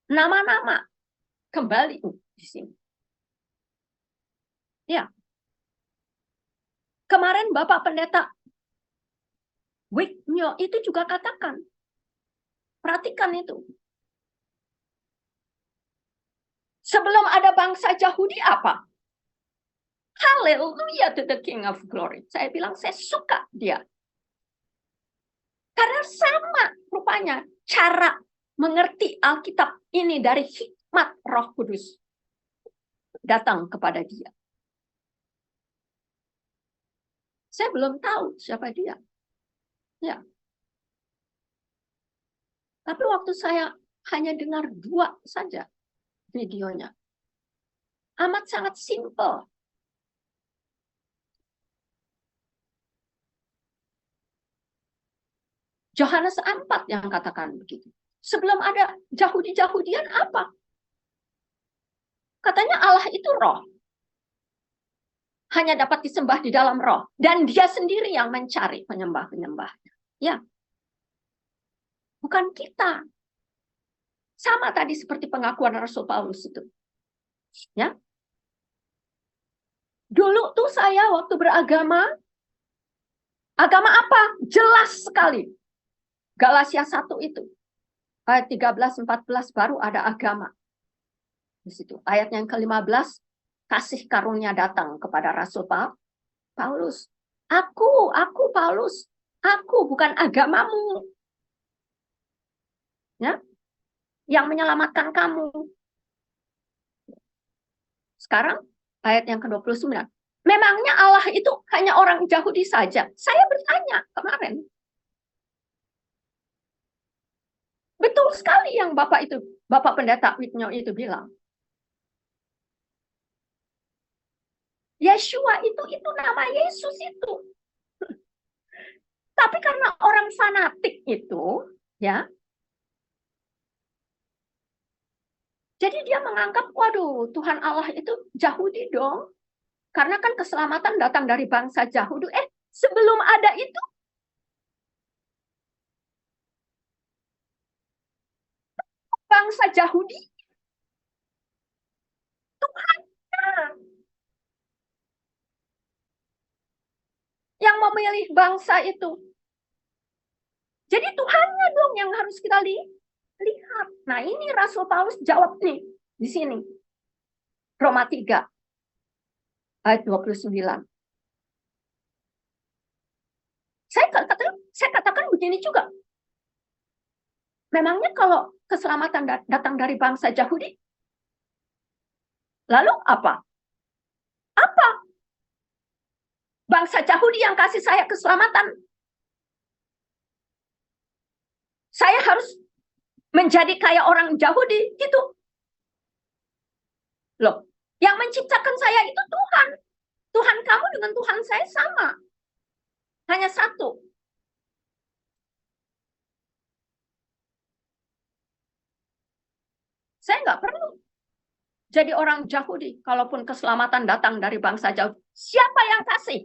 nama-nama. Kembali di sini. Ya. Kemarin Bapak Pendeta Wignyo itu juga katakan. Perhatikan itu. Sebelum ada bangsa Yahudi apa? Haleluya to the King of Glory. Saya bilang saya suka dia. Karena sama rupanya cara mengerti Alkitab ini dari hikmat Roh Kudus datang kepada dia. Saya belum tahu siapa dia. Ya. Tapi waktu saya hanya dengar 2 saja videonya. Amat sangat simpel. Yohanes 4 yang katakan begitu. Sebelum ada Yahudi-Yahudian apa? Katanya Allah itu roh. Hanya dapat disembah di dalam roh. Dan dia sendiri yang mencari penyembah-penyembahnya. Ya. Bukan kita. Sama tadi seperti pengakuan Rasul Paulus itu. Ya. Dulu tuh saya waktu beragama, agama apa? Jelas sekali. Galatia 1 itu. Ayat 13-14 baru ada agama. Di situ. Ayat yang ke-15, kasih karunia datang kepada Rasul Paulus. Aku Paulus. Aku bukan agamamu. Ya? Yang menyelamatkan kamu. Sekarang ayat yang ke-29. Memangnya Allah itu hanya orang Yahudi saja? Saya bertanya kemarin. Betul sekali yang Bapak Pendeta Wignyo itu bilang. Yeshua itu nama Yesus itu. Tapi karena orang fanatik itu, ya. Jadi dia menganggap, waduh, Tuhan Allah itu Yahudi dong. Karena kan keselamatan datang dari bangsa Yahudi. Sebelum ada itu, bangsa Yahudi, Tuhannya yang memilih bangsa itu. Jadi Tuhannya dong yang harus kita lihat. Nah ini Rasul Paulus jawab nih di sini. Roma 3 ayat 29. Saya katakan begini juga. Memangnya kalau keselamatan datang dari bangsa Yahudi, lalu apa? Apa? Bangsa Yahudi yang kasih saya keselamatan. Saya harus menjadi kayak orang Yahudi, gitu. Loh, yang menciptakan saya itu Tuhan. Tuhan kamu dengan Tuhan saya sama. Hanya satu. Saya nggak perlu jadi orang Yahudi. Kalaupun keselamatan datang dari bangsa Yahudi. Siapa yang kasih?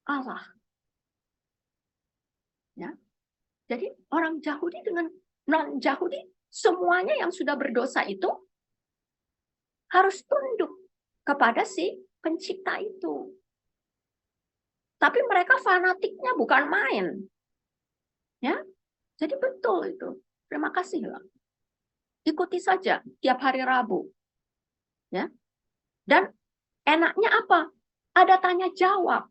Allah. Ya. Jadi orang Yahudi dengan non-Yahudi, semuanya yang sudah berdosa itu harus tunduk kepada si pencipta itu. Tapi mereka fanatiknya bukan main. Ya. Jadi betul itu. Terima kasih lah. Ikuti saja tiap hari Rabu. Ya. Dan enaknya apa? Ada tanya jawab.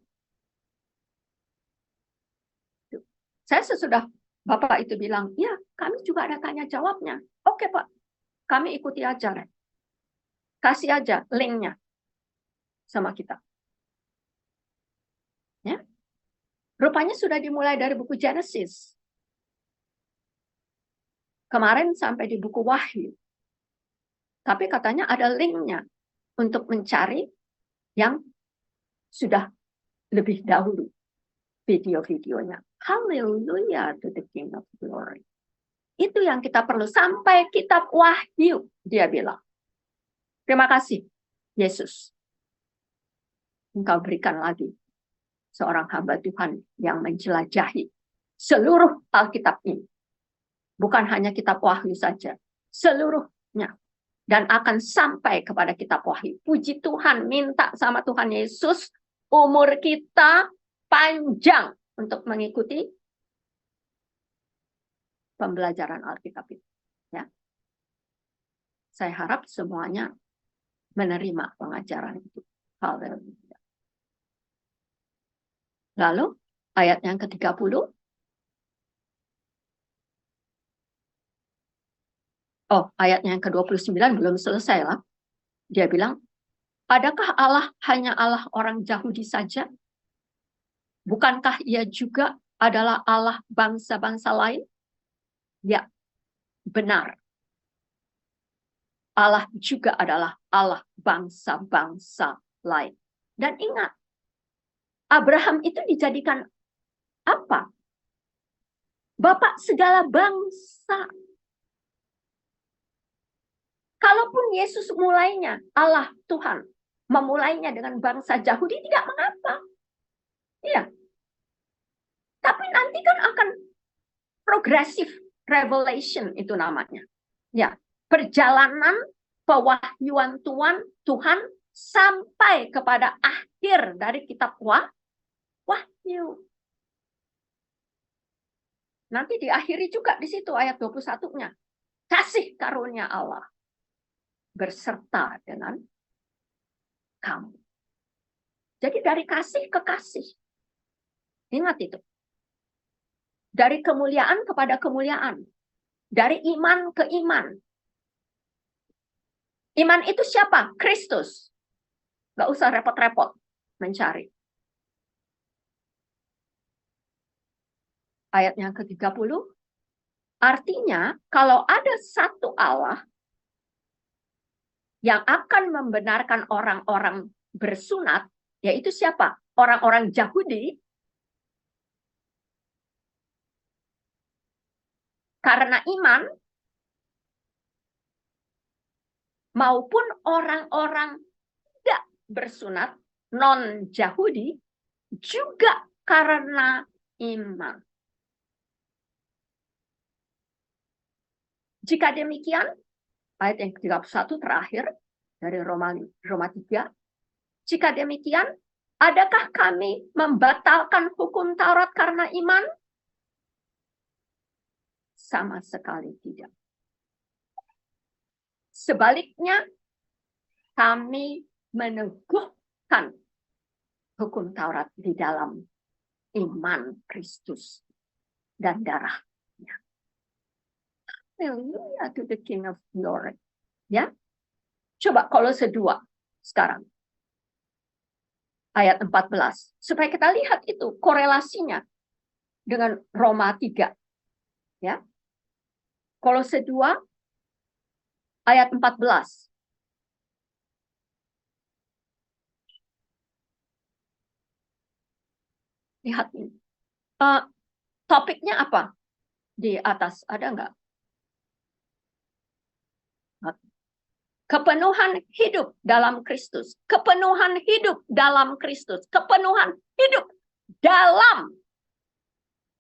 Saya sesudah Bapak itu bilang, ya kami juga ada tanya jawabnya. Oke Pak, kami ikuti aja. Kasih aja linknya sama kita. Ya. Rupanya sudah dimulai dari buku Genesis. Kemarin sampai di buku Wahyu. Tapi katanya ada linknya untuk mencari yang sudah lebih dahulu video-videonya. Haleluya to the King of Glory. Itu yang kita perlu sampai kitab Wahyu, dia bilang. Terima kasih, Yesus. Engkau berikan lagi seorang hamba Tuhan yang menjelajahi seluruh Alkitab ini. Bukan hanya kitab Wahyu saja, seluruhnya. Dan akan sampai kepada kitab Wahyu. Puji Tuhan, minta sama Tuhan Yesus, umur kita panjang untuk mengikuti pembelajaran Alkitab itu. Ya. Saya harap semuanya menerima pengajaran itu. Haleluya. Lalu, ayat yang ke-30. Oh, ayat yang ke-29 belum selesai lah. Dia bilang, adakah Allah hanya Allah orang Yahudi saja? Bukankah ia juga adalah Allah bangsa-bangsa lain? Ya, benar. Allah juga adalah Allah bangsa-bangsa lain. Dan ingat, Abraham itu dijadikan apa? Bapak segala bangsa. Kalaupun Yesus mulainya, Allah Tuhan memulainya dengan bangsa Yahudi, tidak mengapa. Iya. Tapi nanti kan akan progressive revelation itu namanya. Ya, perjalanan pewahyuan Tuhan sampai kepada akhir dari kitab Wahyu. Nanti diakhiri juga di situ ayat 21-nya. Kasih karunia Allah berserta dengan kamu. Jadi dari kasih ke kasih. Ingat itu. Dari kemuliaan kepada kemuliaan. Dari iman ke iman. Iman itu siapa? Kristus. Gak usah repot-repot mencari. Ayat yang ke-30. Artinya, kalau ada satu Allah yang akan membenarkan orang-orang bersunat, yaitu siapa? Orang-orang Yahudi. Karena iman, maupun orang-orang tidak bersunat, non-Yahudi, juga karena iman. Jika demikian, ayat yang ke-31 terakhir dari Roma 3. Jika demikian, adakah kami membatalkan hukum Taurat karena iman? Sama sekali tidak. Sebaliknya, kami meneguhkan hukum Taurat di dalam iman Kristus dan darahnya. Haleluya to the King of Glory. Ya, coba Kolose 2 sekarang. Ayat 14. Supaya kita lihat itu korelasinya dengan Roma 3. Ya. Kolose 2 ayat 14. Lihat ini. Topiknya apa? Di atas ada enggak? Kepenuhan hidup dalam Kristus. Kepenuhan hidup dalam Kristus. Kepenuhan hidup dalam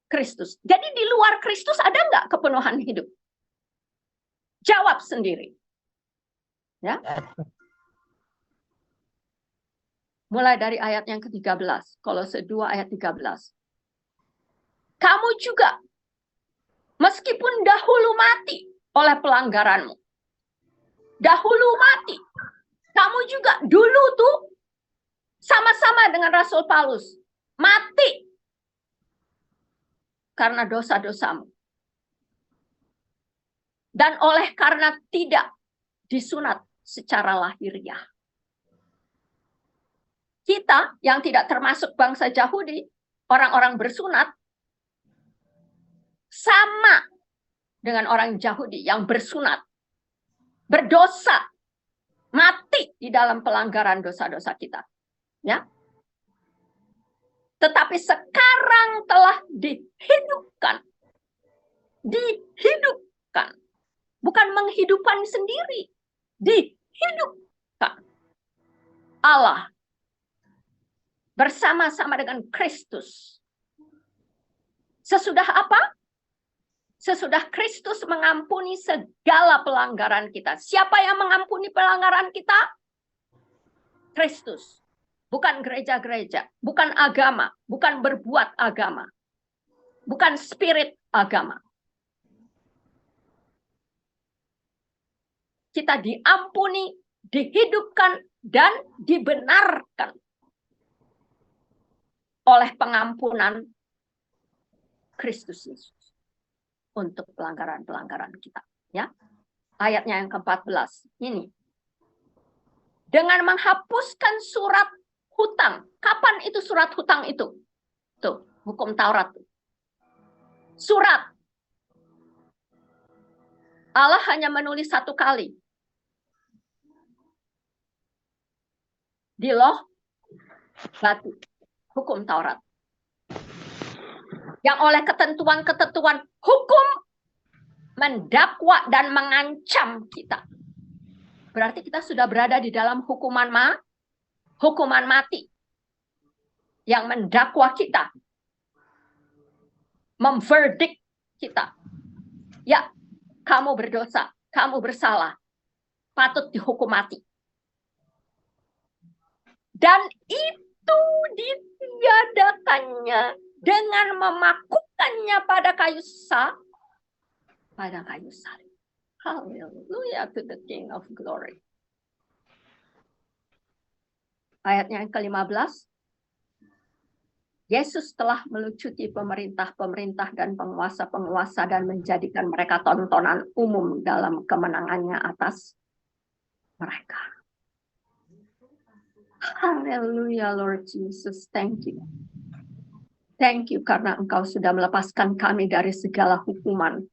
Kristus. Jadi di luar Kristus ada nggak kepenuhan hidup? Jawab sendiri. Ya. Mulai dari ayat yang ke-13. Kolose 2 ayat 13. Kamu juga, meskipun dahulu mati oleh pelanggaranmu. Dahulu mati. Kamu juga dulu tuh sama-sama dengan Rasul Paulus. Mati. Karena dosa-dosamu. Dan oleh karena tidak disunat secara lahiriah. Kita yang tidak termasuk bangsa Yahudi, orang-orang bersunat, sama dengan orang Yahudi yang bersunat, berdosa, mati di dalam pelanggaran dosa-dosa kita. Ya. Tetapi sekarang telah dihidupkan. Dihidupkan. Bukan menghidupkan sendiri. Dihidupkan. Allah bersama-sama dengan Kristus. Sesudah apa? Sesudah Kristus mengampuni segala pelanggaran kita. Siapa yang mengampuni pelanggaran kita? Kristus. Bukan gereja-gereja, bukan agama, bukan berbuat agama, bukan spirit agama. Kita diampuni, dihidupkan, dan dibenarkan oleh pengampunan Kristus Yesus untuk pelanggaran-pelanggaran kita. Ya, ayatnya yang ke-14 ini. Dengan menghapuskan surat hutang. Kapan itu surat hutang itu? Tuh, hukum Taurat. Surat. Allah hanya menulis satu kali. Di loh batu. Hukum Taurat. Yang oleh ketentuan-ketentuan hukum mendakwa dan mengancam kita. Berarti kita sudah berada di dalam hukuman mati yang mendakwa kita, memverdict kita. Ya, kamu berdosa, kamu bersalah, patut dihukum mati. Dan itu ditiadakannya dengan memakukannya pada kayu salib. Hallelujah to the King of Glory. Ayatnya yang ke-15. Yesus telah melucuti pemerintah-pemerintah dan penguasa-penguasa dan menjadikan mereka tontonan umum dalam kemenangannya atas mereka. Hallelujah, Lord Jesus. Thank you. Thank you karena Engkau sudah melepaskan kami dari segala hukuman.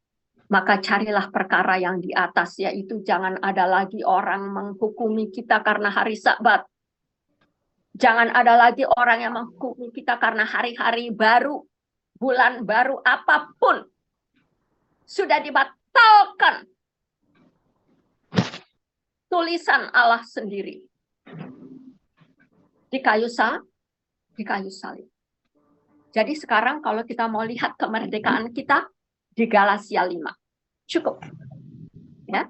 Maka carilah perkara yang di atas, yaitu jangan ada lagi orang menghukumi kita karena hari Sabat. Jangan ada lagi orang yang menghukumi kita karena hari-hari baru, bulan baru, apapun. Sudah dibatalkan. Tulisan Allah sendiri. Di kayu salib. Jadi sekarang kalau kita mau lihat kemerdekaan kita, di Galatia 5. Cukup. Ya.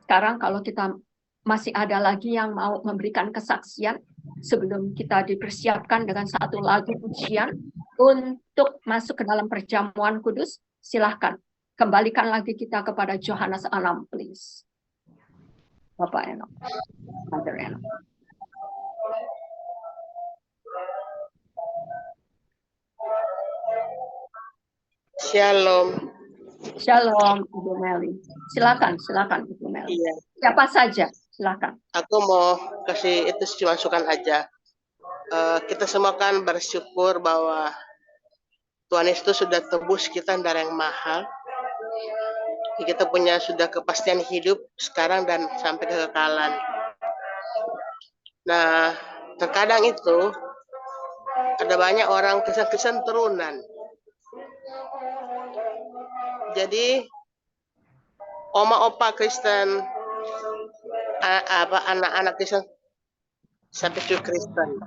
Sekarang kalau kita masih ada lagi yang mau memberikan kesaksian sebelum kita dipersiapkan dengan satu lagu pujian untuk masuk ke dalam perjamuan kudus, silahkan. Kembalikan lagi kita kepada Yohanes 6, please. Bapak Eno. Mother Eno. Shalom. Shalom, Ibu Meli. Silakan Ibu Meli. Iya. Siapa saja, silakan. Aku mau kasih itu masukan aja. Kita semua kan bersyukur bahwa Tuhan Yesus sudah tebus kita dari yang mahal. Kita punya sudah kepastian hidup sekarang dan sampai kekekalan. Nah, terkadang itu ada banyak orang Kristen turunan. Jadi oma opa Kristen, anak-anak Kristen sampai cucu Kristen,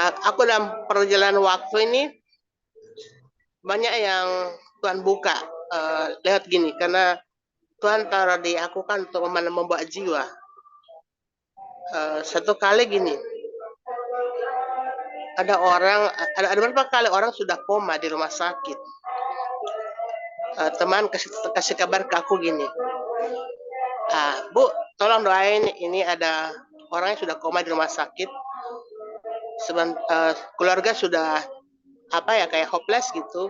Aku dalam perjalanan waktu ini banyak yang Tuhan buka lewat gini, karena Tuhan taruh di aku kan untuk membawa jiwa. Satu kali gini, ada beberapa kali orang sudah koma di rumah sakit. Teman kasih kabar ke aku gini, Bu, tolong doain, ini ada orang yang sudah koma di rumah sakit. Keluarga sudah kayak hopeless gitu,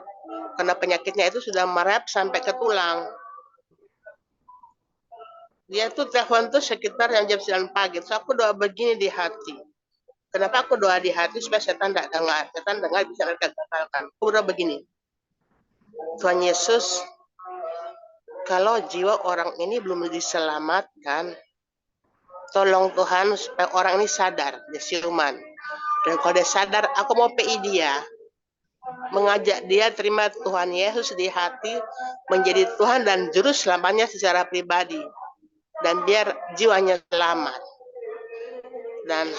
karena penyakitnya itu sudah merep sampai ke tulang. Dia tuh telepon tuh sekitar jam 9 pagi. So aku doa begini di hati. Kenapa aku doa di hati? Supaya setan tidak dengar. Setan dengar bisa mereka gagalkan. Aku doa begini, Tuhan Yesus, kalau jiwa orang ini belum diselamatkan, tolong Tuhan supaya orang ini sadar, dia siluman. Dan kalau dia sadar, aku mau PI dia, mengajak dia terima Tuhan Yesus di hati, menjadi Tuhan dan Juru Selamatnya secara pribadi. Dan biar jiwanya selamat. Dan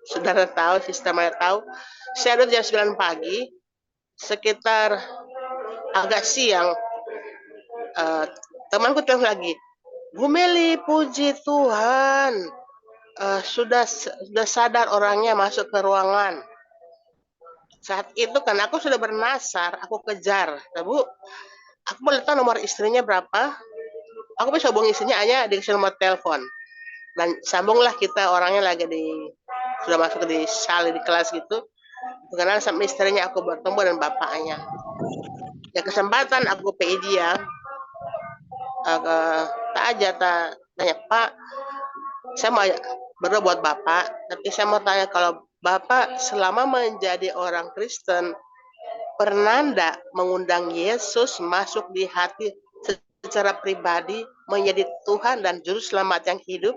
saudara tahu, sistemnya tahu, saya ada jam 9 pagi, sekitar agak siang, temanku telepon lagi, Bu Meli, puji Tuhan, sudah sadar orangnya masuk ke ruangan. Saat itu kan aku sudah bernasar, aku kejar, Bu, aku boleh tahu nomor istrinya berapa? Aku bisa hubungi istrinya hanya dikasih nomor telepon. Dan sambunglah kita, orangnya lagi sudah masuk di sal di kelas gitu. Kenalan sama istrinya, aku bertemu dan bapaknya. Ya kesempatan aku PI dia, tanya, Pak, saya mau berdoa buat Bapak, tapi saya mau tanya, kalau Bapak selama menjadi orang Kristen, pernah enggak mengundang Yesus masuk di hati secara pribadi, menjadi Tuhan dan Juru Selamat yang hidup?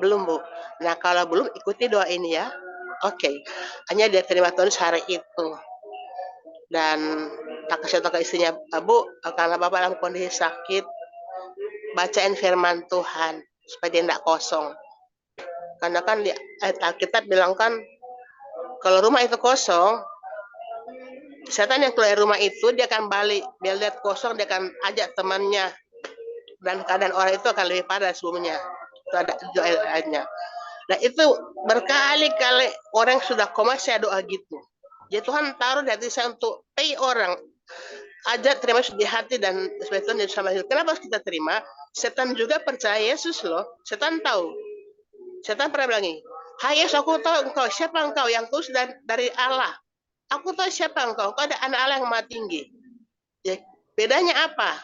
Belum, Bu. Nah, kalau belum, ikuti doa ini ya. Oke. Hanya dia terima Tuhan hari itu. Dan tak kasih tahu ke istrinya, Bu, karena Bapak dalam kondisi sakit, bacain firman Tuhan supaya dia tidak kosong. Karena kan di Alkitab bilang kan, kalau rumah itu kosong, setan yang keluar rumah itu dia akan balik, dia lihat kosong, dia akan ajak temannya, dan keadaan orang itu akan lebih parah sebelumnya. Itu ada ayatnya. Nah itu berkali-kali orang sudah koma saya doa gitu. Jadi Tuhan taruh di hati saya untuk pay orang, ajak terima di hati dan sebetulnya sama hidup. Kenapa harus kita terima? Setan juga percaya Yesus loh. Setan tahu. Setan pernah bilang ini, Hai Yesus, aku tahu engkau. Siapa engkau? Yang tulus dari Allah. Aku tahu siapa engkau. Engkau ada anak Allah yang maha tinggi. Ya, bedanya apa?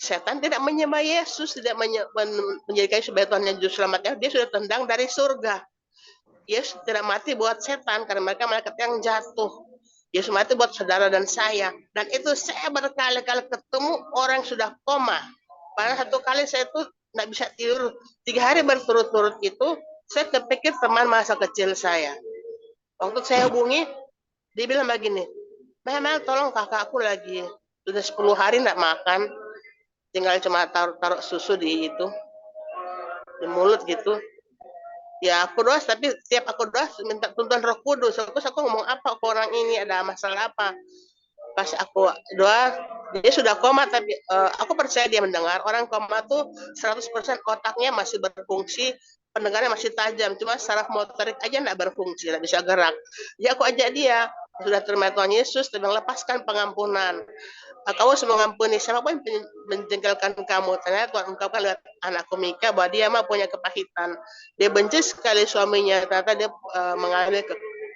Setan tidak menyembah Yesus, tidak menjadikan sebagai Tuhan yang Juru Selamatnya. Dia sudah tendang dari surga. Yesus tidak mati buat setan, karena mereka malaikat yang jatuh. Yesus mati buat saudara dan saya. Dan itu saya berkali-kali ketemu orang yang sudah koma. Padahal satu kali saya tuh nggak bisa tidur. 3 hari berturut-turut itu, saya kepikir teman masa kecil saya. Waktu saya hubungi, dia bilang begini, Mel, tolong kakakku lagi. Sudah 10 hari nggak makan. Tinggal cuma taruh susu di mulut gitu. Ya aku doa, tapi tiap aku doa minta tuntunan Roh Kudus. Terus aku ngomong apa ke orang ini, ada masalah apa? Pas aku doa, dia sudah koma, tapi aku percaya dia mendengar. Orang koma tuh 100% otaknya masih berfungsi, pendengarannya masih tajam, cuma saraf motorik aja nggak berfungsi, nggak bisa gerak. Ya aku ajak dia, sudah terima Tuhan Yesus, dan lepaskan pengampunan. Kamu harus mengampuni siapapun yang menjengkelkan kamu. Ternyata Tuhan ungkapkan lewat anakku Mika bahwa dia mah punya kepahitan. Dia benci sekali suaminya. Ternyata dia mengalami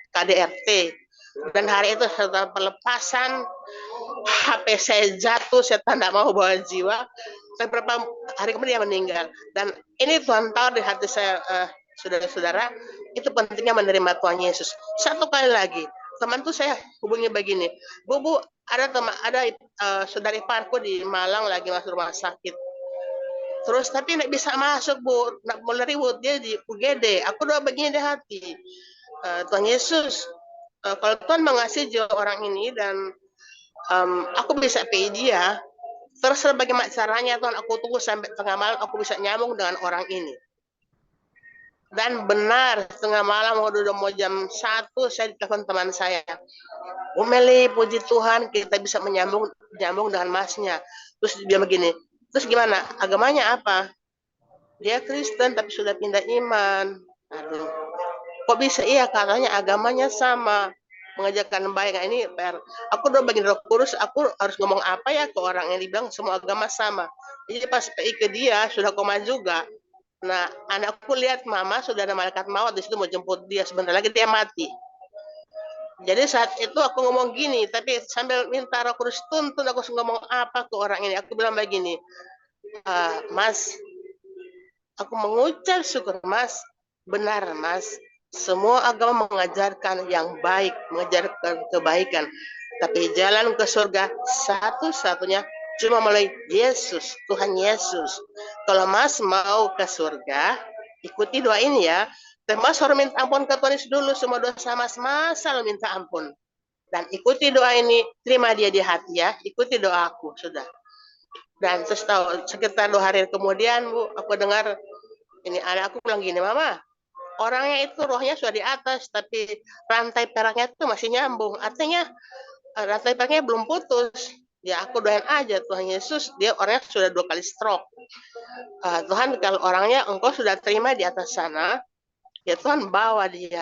KDRT. Dan hari itu setelah pelepasan, HP saya jatuh, saya tidak mau bawa jiwa. Dan beberapa hari kemudian dia meninggal. Dan ini Tuhan tahu di hati saya, saudara-saudara, itu pentingnya menerima Tuhan Yesus. Satu kali lagi, teman tuh saya hubungi begini, Bu, ada saudari iparku di Malang lagi masuk rumah sakit. Terus tapi nggak bisa masuk, Bu, nggak boleh ribut, dia di UGD. Aku doa begini di hati, Tuhan Yesus, kalau Tuhan mengasihi jiwa orang ini dan aku bisa pay dia, terserah bagaimana caranya Tuhan, aku tunggu sampai tengah malam aku bisa nyambung dengan orang ini. Dan benar, tengah malam udah mau jam 1, saya ditelepon teman saya. Meli, puji Tuhan kita bisa nyambung dengan masnya. Terus dia begini, terus gimana? Agamanya apa? Dia Kristen tapi sudah pindah iman. Aduh, kok bisa? Iya, katanya agamanya sama. Mengajarkan baik. Nah, ini PR. Aku udah bagi Roh Kudus, aku harus ngomong apa ya ke orang yang dibilang semua agama sama. Jadi pas PI ke dia, sudah koma juga. Nah, anakku lihat mama sudah ada malaikat maut di situ mau jemput dia, sebentar lagi dia mati. Jadi saat itu aku ngomong gini, tapi sambil minta Roh Kudus tuntun aku ngomong apa ke orang ini. Aku bilang begini, Mas, aku mengucap syukur Mas, benar Mas, semua agama mengajarkan yang baik, mengajarkan kebaikan. Tapi jalan ke surga satu-satunya cuma melalui Yesus, Tuhan Yesus. Kalau Mas mau ke surga, ikuti doa ini ya. Dan Mas harus minta ampun ke Tuhan Yesus dulu, semua dosa Mas, masa minta ampun. Dan ikuti doa ini, terima dia di hati ya, ikuti doa aku, sudah. Dan terus tahu, sekitar 2 hari kemudian, Bu, aku dengar, ini anak aku bilang gini, Mama, orangnya itu rohnya sudah di atas, tapi rantai peraknya itu masih nyambung. Artinya, rantai peraknya belum putus. Ya aku doain aja Tuhan Yesus, dia orangnya sudah 2 kali stroke. Tuhan kalau orangnya engkau sudah terima di atas sana, ya Tuhan bawa dia.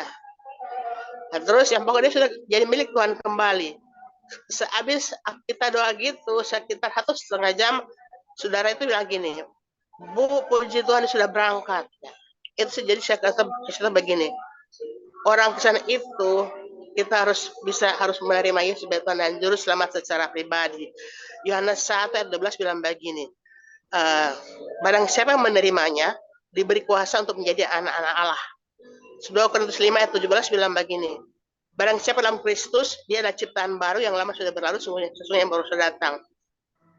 Nah, terus yang pokoknya dia sudah jadi milik Tuhan kembali. Sehabis kita doa gitu, sekitar 1,5 jam, saudara itu bilang gini, Bu, puji Tuhan sudah berangkat. Itu jadi saya kata begini, orang kesana itu kita harus menerima Yesus sebagai Tuhan dan Juru Selamat secara pribadi. Yohanes 1 ayat 12 bilang begini, barang siapa yang menerimanya, diberi kuasa untuk menjadi anak-anak Allah. 2 Korintus 5 ayat 17 bilang begini, barang siapa dalam Kristus, dia adalah ciptaan baru, yang lama sudah berlalu, sesuatu yang baru sudah datang.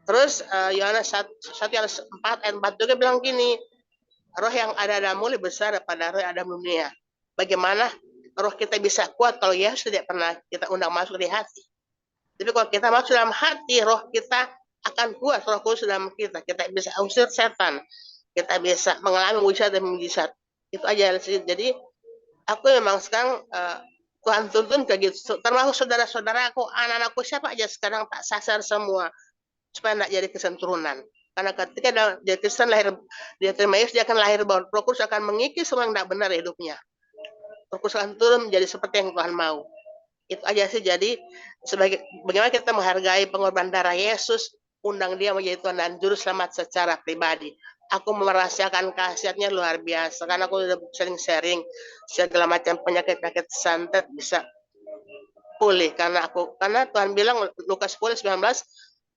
Terus Yohanes 1 Yohanes 4 ayat 4 juga bilang gini, roh yang ada dalammu lebih besar daripada roh yang ada di dunia. Bagaimana roh kita bisa kuat kalau Yesus tidak pernah kita undang masuk di hati. Tapi kalau kita masuk dalam hati, roh kita akan kuat, roh kudus dalam kita. Kita bisa usir setan, kita bisa mengalami mujizat dan mujizat. Itu aja. Jadi aku memang sekarang Tuhan tuntun kayak gitu. Termasuk saudara-saudaraku, anak-anakku, siapa aja sekarang tak sasar semua supaya tidak jadi kesenturunan. Karena ketika dia Kristen lahir, dia terima Yesus, dia akan lahir baru. Roh Kudus akan mengikis semua yang tidak benar hidupnya. Roh Kudus akan turun menjadi seperti yang Tuhan mau. Itu aja sih. Jadi bagaimana kita menghargai pengorbanan darah Yesus, undang dia menjadi Tuhan dan Juru Selamat secara pribadi. Aku merasakan khasiatnya luar biasa. Karena aku sudah sering-sharing segala macam penyakit-penyakit santet bisa pulih. Karena Tuhan bilang Lukas 10:19,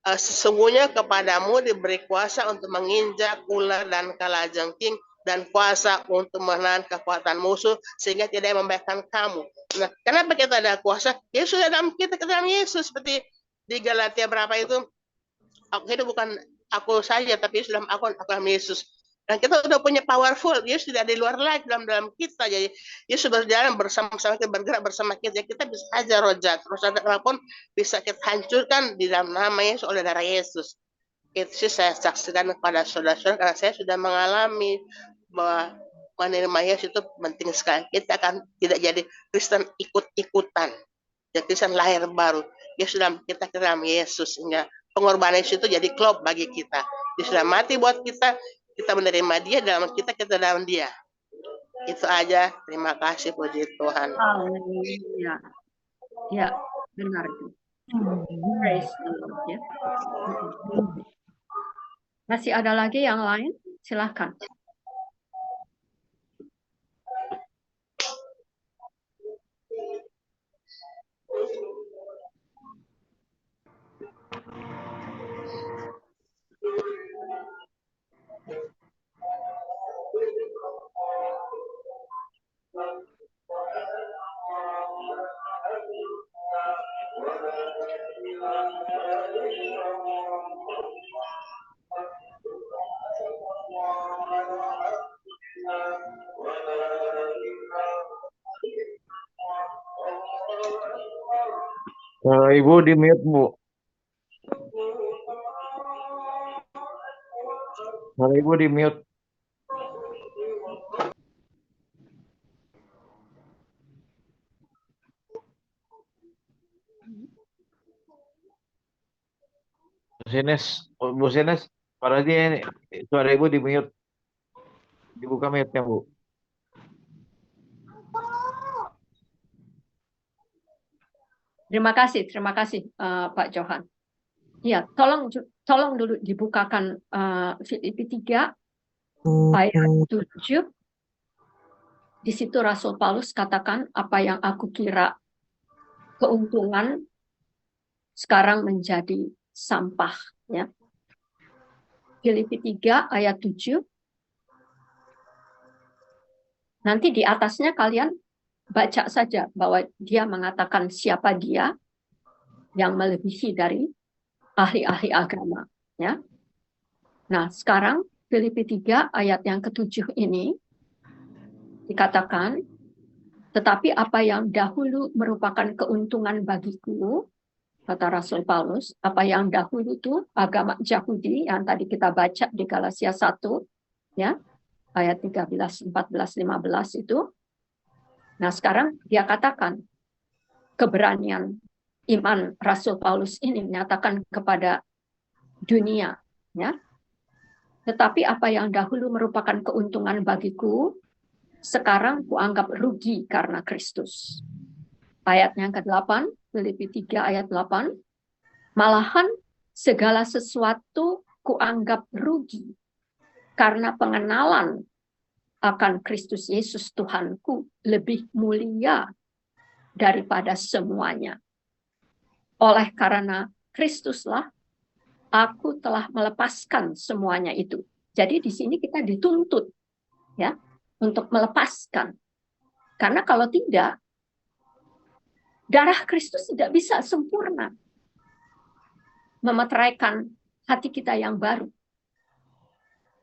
sesungguhnya kepadamu diberi kuasa untuk menginjak ular dan kalajengking dan kuasa untuk menahan kekuatan musuh sehingga tidak membahayakan kamu. Nah, kenapa kita ada kuasa? Yesus dalam kita dalam Yesus, seperti di Galatia berapa itu, aku hidup bukan aku saja tapi Yesus dalam aku dalam Yesus. Dan kita sudah punya powerful, Yesus tidak di luar lagi dalam kita. Jadi Yesus berjalan bersama-sama kita, bergerak bersama kita. Kita bisa aja roh jahat apapun bisa kita hancurkan di dalam nama Yesus oleh darah Yesus. Itu sih saya saksikan kepada saudara-saudara karena saya sudah mengalami bahwa menerima Yesus itu penting sekali. Kita akan tidak jadi Kristen ikut-ikutan. Jadi Kristen lahir baru. Yesus dalam kita dalam Yesus, sehingga pengorbanan Yesus itu jadi klub bagi kita. Dia sudah mati buat kita, kita menerima dia dalam kita dalam dia. Itu aja. Terima kasih, puji Tuhan. Haleluya. Ya, benar. Praise the Lord, ya. Masih ada lagi yang lain? Silahkan. Ibu di mute, Bu. Ibu di mute. Bu Sines, Pak Roji, ini suara Ibu di mute. Dibuka mute-nya, Bu. Terima kasih Pak Johan. Ya, tolong dulu dibukakan Filipi 3 ayat 7. Di situ Rasul Paulus katakan apa yang aku kira keuntungan sekarang menjadi sampah, ya. Filipi 3 ayat 7. Nanti di atasnya kalian baca saja bahwa dia mengatakan siapa dia yang melebihi dari ahli-ahli agama, ya. Nah, sekarang Filipi 3 ayat yang ke-7 ini dikatakan, tetapi apa yang dahulu merupakan keuntungan bagiku, kata Rasul Paulus, apa yang dahulu itu agama Yahudi yang tadi kita baca di Galatia 1, ya, ayat 13, 14, 15 itu. Nah, sekarang dia katakan keberanian iman Rasul Paulus ini menyatakan kepada dunia, ya. Tetapi apa yang dahulu merupakan keuntungan bagiku, sekarang kuanggap rugi karena Kristus. Ayat yang ke-8, Filipi 3 ayat 8, malahan segala sesuatu kuanggap rugi karena pengenalan akan Kristus Yesus Tuhanku lebih mulia daripada semuanya. Oleh karena Kristuslah aku telah melepaskan semuanya itu. Jadi di sini kita dituntut, ya, untuk melepaskan. Karena kalau tidak, darah Kristus tidak bisa sempurna memeteraikan hati kita yang baru.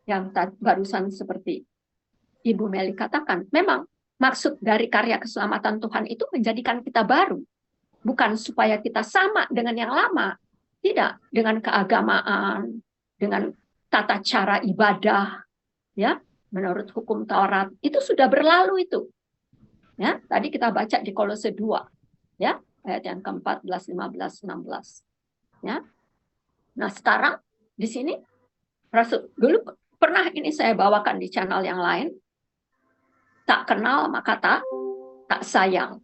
Yang barusan seperti Ibu Meli katakan, memang maksud dari karya keselamatan Tuhan itu menjadikan kita baru. Bukan supaya kita sama dengan yang lama. Tidak, dengan keagamaan, dengan tata cara ibadah, ya, menurut hukum Taurat, itu sudah berlalu itu. Ya, tadi kita baca di Kolose 2, ya, ayat yang ke-14, 15, 16. Ya. Nah, sekarang di sini Rasul dulu pernah ini saya bawakan di channel yang lain. Tak kenal maka tak sayang.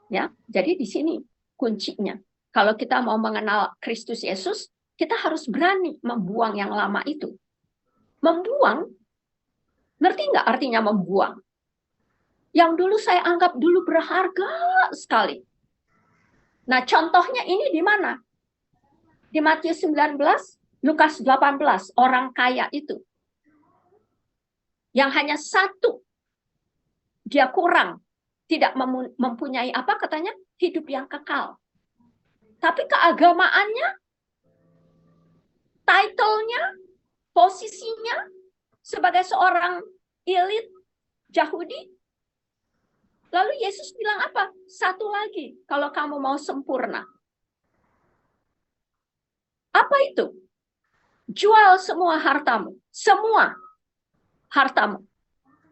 Ya. Jadi di sini kuncinya. Kalau kita mau mengenal Kristus Yesus, kita harus berani membuang yang lama itu. Membuang, ngerti nggak artinya membuang? Yang dulu saya anggap dulu berharga sekali. Nah, contohnya ini di mana? Di Matius 19, Lukas 18, orang kaya itu. Yang hanya satu, dia kurang. Tidak mempunyai apa katanya? Hidup yang kekal. Tapi keagamaannya, title-nya, posisinya sebagai seorang elit Yahudi. Lalu Yesus bilang apa? Satu lagi, kalau kamu mau sempurna. Apa itu? Jual semua hartamu. Semua hartamu.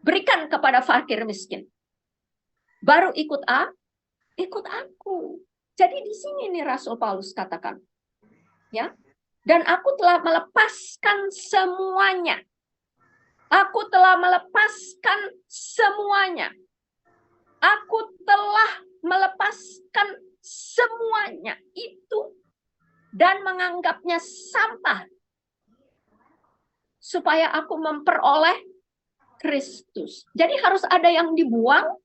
Berikan kepada fakir miskin. Baru ikut aku. Jadi di sini nih Rasul Paulus katakan, ya, dan aku telah melepaskan semuanya. Aku telah melepaskan semuanya. Aku telah melepaskan semuanya itu dan menganggapnya sampah supaya aku memperoleh Kristus. Jadi harus ada yang dibuang,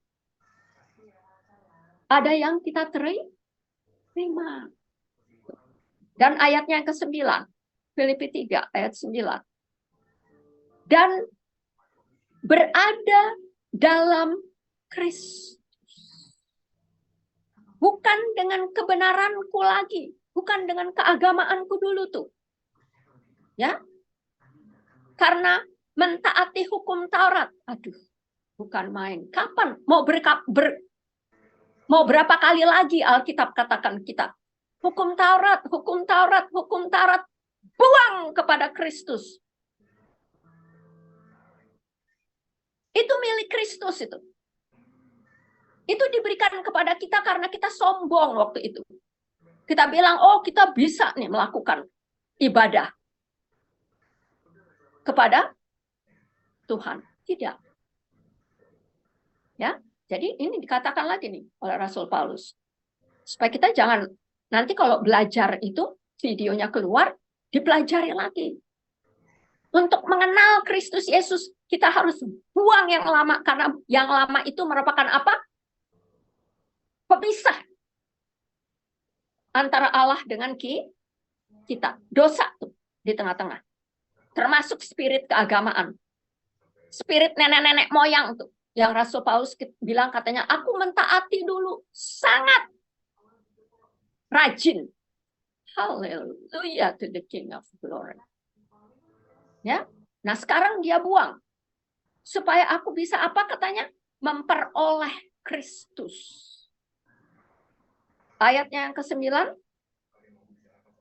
ada yang kita terima. Dan ayatnya yang ke-9, Filipi 3 ayat 9. Dan berada dalam Kristus. Bukan dengan kebenaranku lagi, bukan dengan keagamaanku dulu tuh. Ya. Karena mentaati hukum Taurat. Aduh, bukan main. Kapan mau mau berapa kali lagi Alkitab katakan kita? Hukum Taurat, hukum Taurat, hukum Taurat. Buang kepada Kristus. Itu milik Kristus itu. Itu diberikan kepada kita karena kita sombong waktu itu. Kita bilang, oh kita bisa nih melakukan. ibadah kepada Tuhan. Tidak. Ya, jadi ini dikatakan lagi nih oleh Rasul Paulus. Supaya kita jangan nanti kalau belajar itu videonya keluar, dipelajari lagi. Untuk mengenal Kristus Yesus, kita harus buang yang lama karena yang lama itu merupakan apa? Pemisah antara Allah dengan kita. Dosa tuh di tengah-tengah. Termasuk spirit keagamaan. Spirit nenek-nenek moyang tuh. Yang Rasul Paulus bilang katanya, aku mentaati dulu. Sangat rajin. Hallelujah to the King of Glory. Ya, nah sekarang dia buang. Supaya aku bisa apa katanya? Memperoleh Kristus. Ayatnya yang ke-9.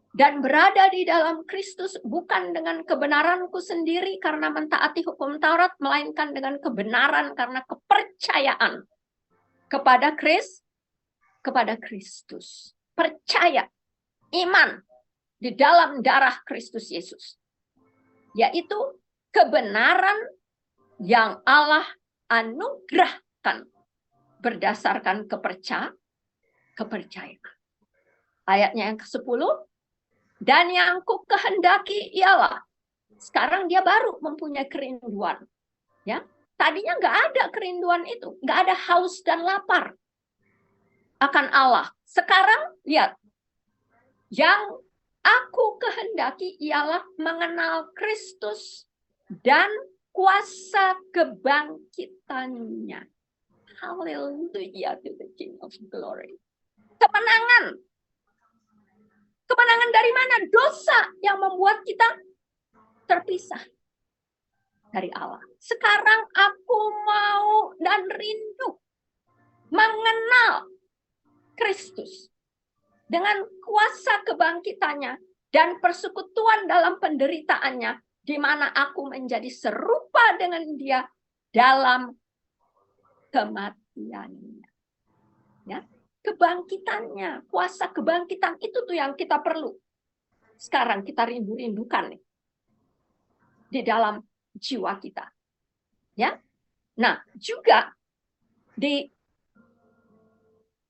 Dan berada di dalam Kristus bukan dengan kebenaranku sendiri karena mentaati hukum Taurat, melainkan dengan kebenaran karena kepercayaan kepada Kristus. Percaya, iman di dalam darah Kristus Yesus. Yaitu kebenaran yang Allah anugerahkan berdasarkan kepercayaan. Ayatnya yang ke-10. Dan yang ku kehendaki ialah, sekarang dia baru mempunyai kerinduan. Ya, tadinya nggak ada kerinduan itu, nggak ada haus dan lapar akan Allah. Sekarang lihat, yang aku kehendaki ialah mengenal Kristus dan kuasa kebangkitannya. Haleluya to the King of Glory. Kemenangan. Kemenangan dari mana? Dosa yang membuat kita terpisah dari Allah. Sekarang aku mau dan rindu mengenal Kristus dengan kuasa kebangkitannya dan persekutuan dalam penderitaannya, di mana aku menjadi serupa dengan dia dalam kematiannya. Ya. Kebangkitannya, kuasa kebangkitan itu tuh yang kita perlu. Sekarang kita rindu-rindukan nih di dalam jiwa kita. Ya. Nah, juga di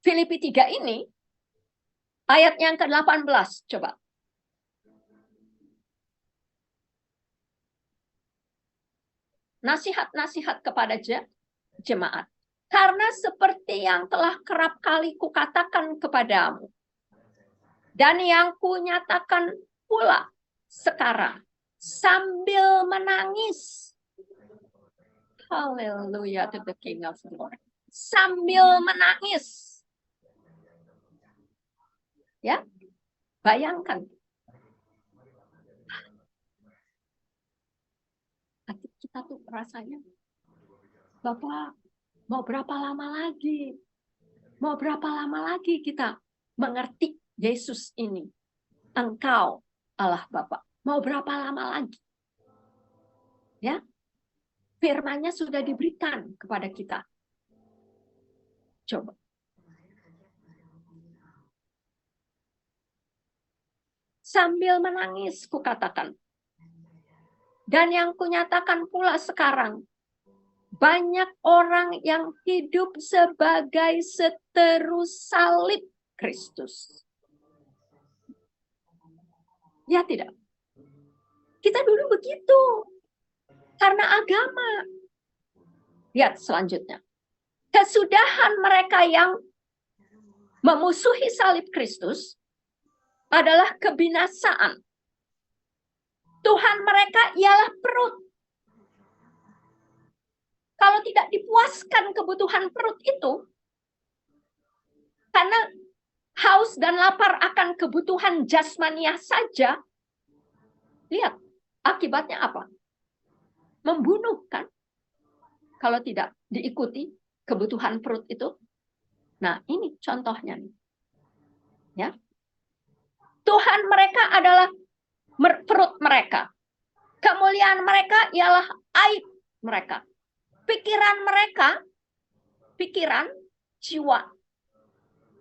Filipi 3 ini ayat yang ke-18 coba. Nasihat-nasihat kepada jemaat. Karena seperti yang telah kerap kali kukatakan kepadamu, dan yang kunyatakan pula sekarang, sambil menangis. Haleluya to the King of Glory. Sambil menangis. Ya, bayangkan. Hati kita tuh rasanya, Bapak, mau berapa lama lagi? Mau berapa lama lagi kita mengerti Yesus ini? Engkau Allah Bapa. Mau berapa lama lagi? Ya. Firman-Nya sudah diberikan kepada kita. Coba. Sambil menangis kukatakan. Dan yang kunyatakan pula sekarang, banyak orang yang hidup sebagai seteru salib Kristus. Ya tidak? Kita dulu begitu. Karena agama. Lihat selanjutnya. Kesudahan mereka yang memusuhi salib Kristus adalah kebinasaan. Tuhan mereka ialah perut. Kalau tidak dipuaskan kebutuhan perut itu, karena haus dan lapar akan kebutuhan jasmaniah saja, lihat, akibatnya apa? Membunuh kan? Kalau tidak diikuti kebutuhan perut itu. Nah, ini contohnya. Ya. Tuhan mereka adalah perut mereka. Kemuliaan mereka ialah aib mereka. Pikiran mereka, pikiran, jiwa,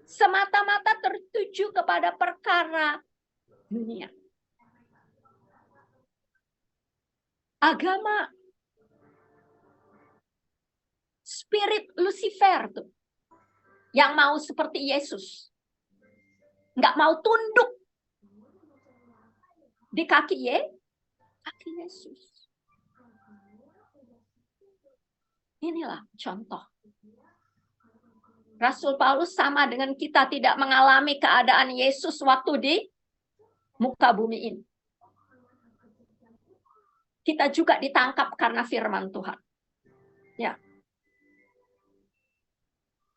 semata-mata tertuju kepada perkara dunia. agama spirit Lucifer tuh, yang mau seperti Yesus, nggak mau tunduk di kaki Yesus. Inilah contoh. Rasul Paulus sama dengan kita tidak mengalami keadaan Yesus waktu di muka bumi ini. Kita juga ditangkap karena firman Tuhan. Ya.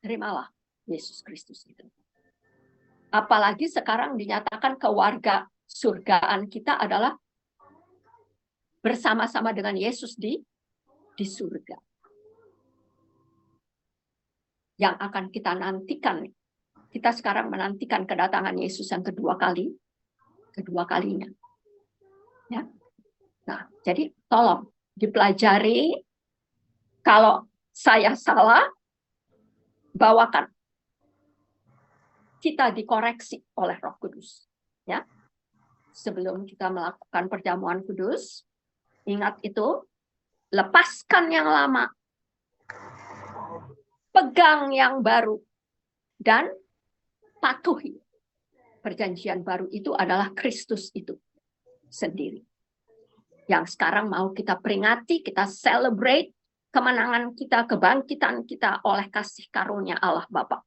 Terimalah Yesus Kristus itu. Apalagi sekarang dinyatakan kewarga surgaan kita adalah bersama-sama dengan Yesus di surga. Yang akan kita nantikan. Kita sekarang menantikan kedatangan Yesus yang kedua kalinya. Ya. Nah, jadi tolong dipelajari. Kalau saya salah, bawakan. Kita dikoreksi oleh Roh Kudus. Ya. Sebelum kita melakukan perjamuan kudus, ingat itu, lepaskan yang lama, pegang yang baru, dan patuhi. Perjanjian baru itu adalah Kristus itu sendiri. Yang sekarang mau kita peringati, kita celebrate kemenangan kita, kebangkitan kita oleh kasih karunia Allah Bapa.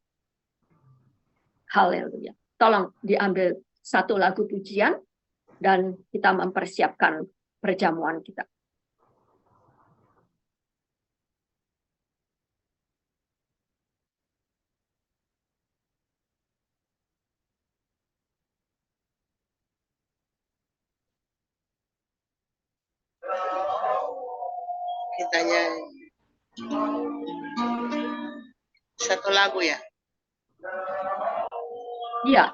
Haleluya. Tolong diambil satu lagu pujian dan kita mempersiapkan perjamuan kita. Kita nyanyi satu lagu ya. Iya.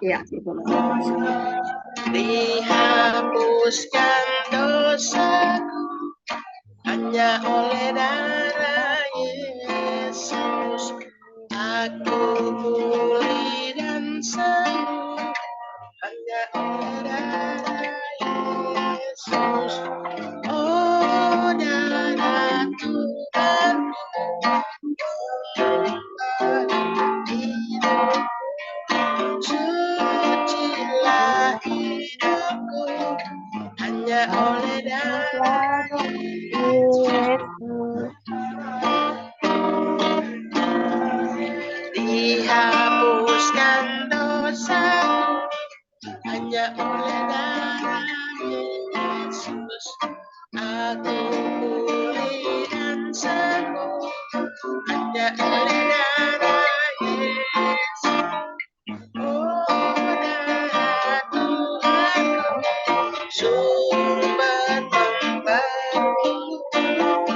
Dihapuskan dosaku hanya oleh darah Yesus. Aku pulih dan sembuh hanya oleh darah Yesus. Oh, darah Tuhan, sucilah hidupku hanya oleh darah Yesus. Dihapuskan dosaku hanya oleh darah Yesus. Aku pulih dan sembuh hanya oleh darah Yesus. Oh, darah Tuhanku, sumber pembaru,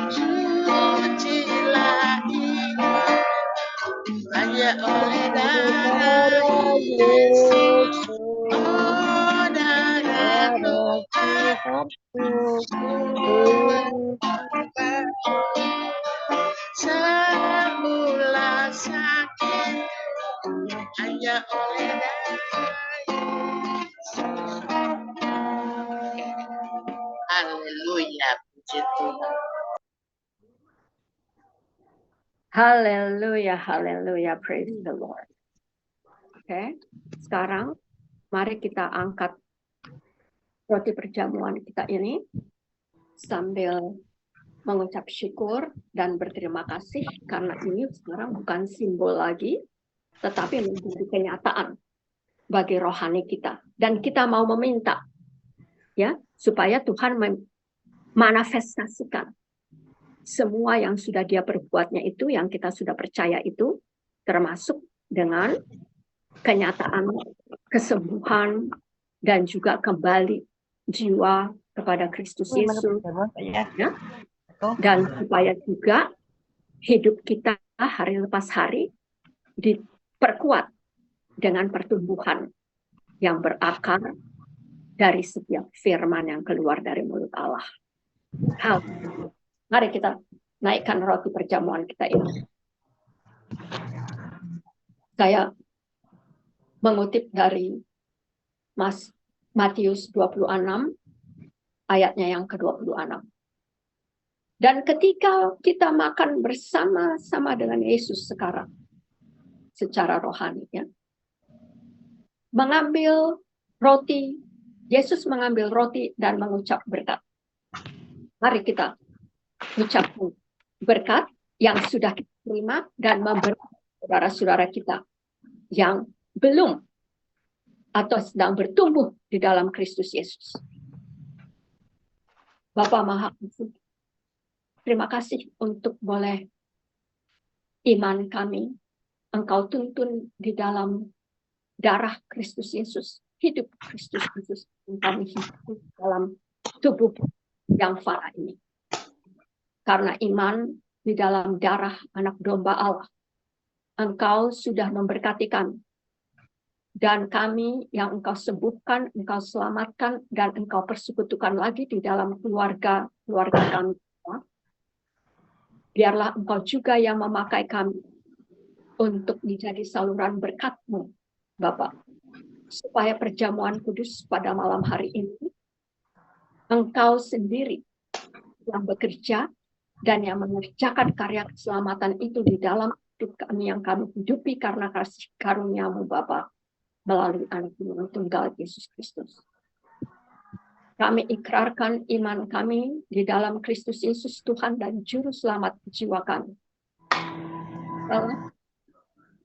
sucilah hidupku hanya oleh darah Yesus. Oh, darah Tuhanku, sumber pembaru, sembuhlah sakitku hanya oleh darah Yesus. Haleluya, puji Tuhan. Haleluya, praise the Lord. Oke, sekarang mari kita angkat roti perjamuan kita ini sambil mengucap syukur dan berterima kasih karena ini sekarang bukan simbol lagi, tetapi menjadi kenyataan bagi rohani kita. Dan kita mau meminta ya supaya Tuhan memanifestasikan semua yang sudah Dia perbuatnya itu, yang kita sudah percaya itu, termasuk dengan kenyataan kesembuhan dan juga kembali jiwa kepada Kristus Yesus. Ya. Dan supaya juga hidup kita hari lepas hari diperkuat dengan pertumbuhan yang berakar dari setiap firman yang keluar dari mulut Allah. Mari kita naikkan roti perjamuan kita ini. Saya mengutip dari Matius 26 ayatnya yang ke-26. Dan ketika kita makan bersama-sama dengan Yesus sekarang, secara rohani, ya, mengambil roti, Yesus mengambil roti dan mengucap berkat. Mari kita ucapkan berkat yang sudah kita terima dan memberkati saudara-saudara kita yang belum atau sedang bertumbuh di dalam Kristus Yesus. Bapa Maha Kasih, terima kasih untuk boleh iman kami Engkau tuntun di dalam darah Kristus Yesus, hidup Kristus Yesus yang kami hidup dalam tubuh yang fana ini. Karena iman di dalam darah anak domba Allah, Engkau sudah memberkati kami. Dan kami yang Engkau sembuhkan, Engkau selamatkan, dan Engkau persekutukan lagi di dalam keluarga kami. Biarlah Engkau juga yang memakai kami untuk menjadi saluran berkat-Mu, Bapak. Supaya perjamuan kudus pada malam hari ini, Engkau sendiri yang bekerja dan yang mengerjakan karya keselamatan itu di dalam hidup kami yang kami hidupi karena kasih karunia-Mu, Bapak, melalui Anak-Mu yang tunggal Yesus Kristus. Kami ikrarkan iman kami di dalam Kristus Yesus, Tuhan dan Juru Selamat jiwa kami.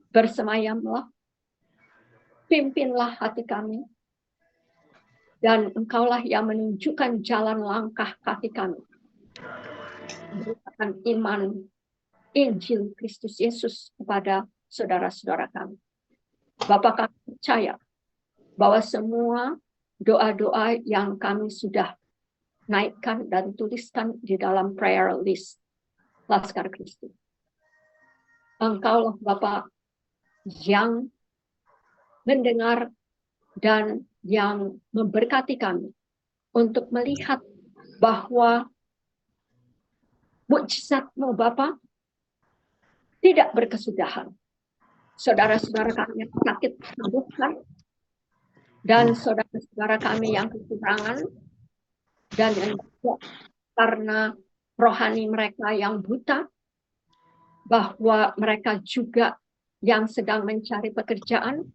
Bersemayamlah, pimpinlah hati kami, dan Engkaulah yang menunjukkan jalan langkah kaki kami. Berikan iman Injil Kristus Yesus kepada saudara-saudara kami. Bapak, kami percaya bahwa semua doa-doa yang kami sudah naikkan dan tuliskan di dalam prayer list Laskar Kristus, Engkaulah Bapak yang mendengar dan yang memberkati kami untuk melihat bahwa mukjizat-Mu Bapa tidak berkesudahan. Saudara-saudara kami yang sakit sembuhkan, dan saudara-saudara kami yang kekurangan, dan yang juga karena rohani mereka yang buta, bahwa mereka juga yang sedang mencari pekerjaan,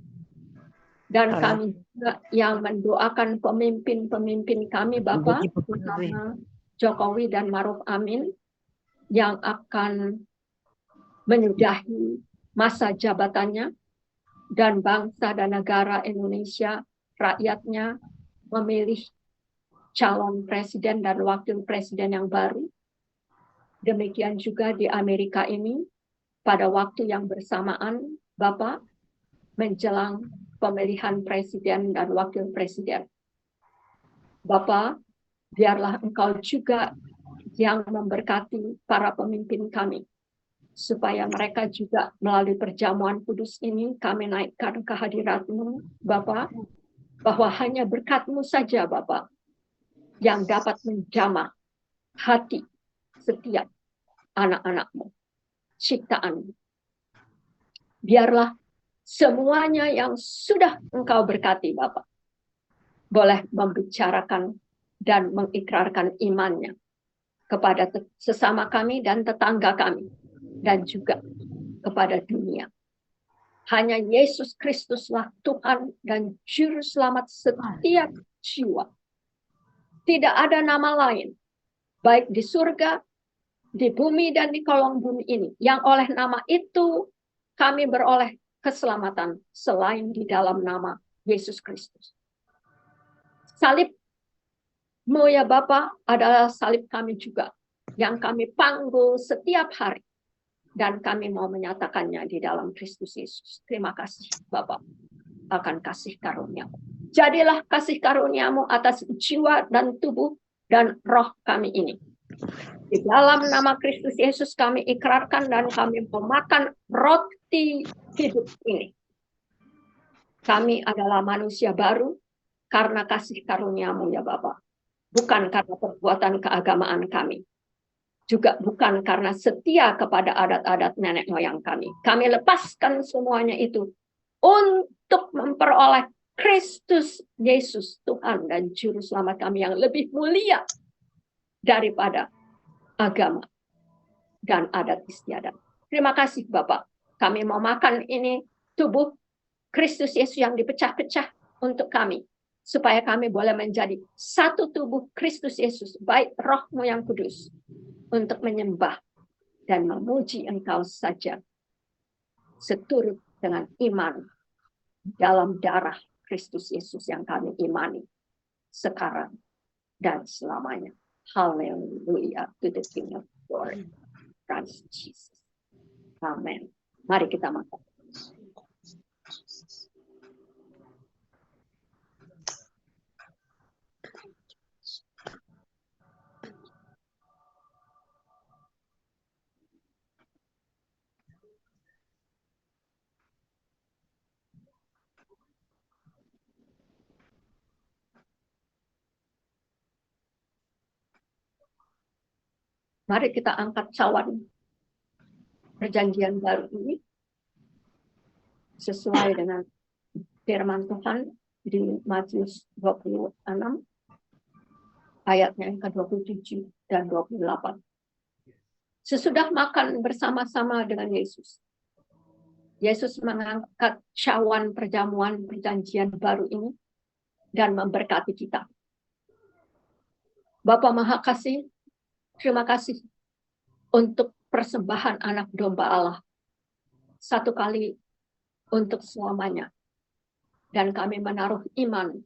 dan kami juga yang mendoakan pemimpin-pemimpin kami, Bapak, terutama Jokowi dan Maruf Amin, yang akan menyudahi masa jabatannya, dan bangsa dan negara Indonesia, rakyatnya memilih calon presiden dan wakil presiden yang baru. Demikian juga di Amerika ini, pada waktu yang bersamaan, Bapak, menjelang pemilihan presiden dan wakil presiden. Bapak, biarlah Engkau juga yang memberkati para pemimpin kami, supaya mereka juga melalui perjamuan kudus ini kami naikkan kehadirat-Mu, Bapak, bahwa hanya berkat-Mu saja, Bapak, yang dapat menjamah hati setiap anak-anak-Mu, ciptaan-Mu. Biarlah semuanya yang sudah Engkau berkati, Bapak, boleh membicarakan dan mengikrarkan imannya kepada sesama kami dan tetangga kami, dan juga kepada dunia. Hanya Yesus Kristuslah Tuhan dan Juru Selamat setiap jiwa. Tidak ada nama lain, baik di surga, di bumi, dan di kolong bumi ini, yang oleh nama itu kami beroleh keselamatan selain di dalam nama Yesus Kristus. Salib-Mu ya Bapa adalah salib kami juga, yang kami panggul setiap hari. Dan kami mau menyatakannya di dalam Kristus Yesus. Terima kasih Bapak akan kasih karunia-Mu. Jadilah kasih karunia-Mu atas jiwa dan tubuh dan roh kami ini. Di dalam nama Kristus Yesus kami ikrarkan dan kami memakan roti hidup ini. Kami adalah manusia baru karena kasih karunia-Mu ya Bapak. Bukan karena perbuatan keagamaan kami. Juga bukan karena setia kepada adat-adat nenek moyang kami. Kami lepaskan semuanya itu untuk memperoleh Kristus Yesus Tuhan dan Juru Selamat kami yang lebih mulia daripada agama, dan adat istiadat. Terima kasih Bapak. Kami mau makan ini tubuh Kristus Yesus yang dipecah-pecah untuk kami, supaya kami boleh menjadi satu tubuh Kristus Yesus, baik Roh-Mu yang kudus, untuk menyembah dan memuji Engkau saja, seturut dengan iman dalam darah Kristus Yesus yang kami imani sekarang dan selamanya. Haleluya, to the King of Glory, Christ Jesus. Amen. Mari kita makan. Mari kita angkat cawan perjanjian baru ini sesuai dengan firman Tuhan di Matius 26 ayatnya yang ke-27 dan 28. Sesudah makan bersama-sama dengan Yesus, Yesus mengangkat cawan perjamuan perjanjian baru ini dan memberkati kita. Bapa Maha Kasih, terima kasih untuk persembahan anak domba Allah. Satu kali untuk selamanya. Dan kami menaruh iman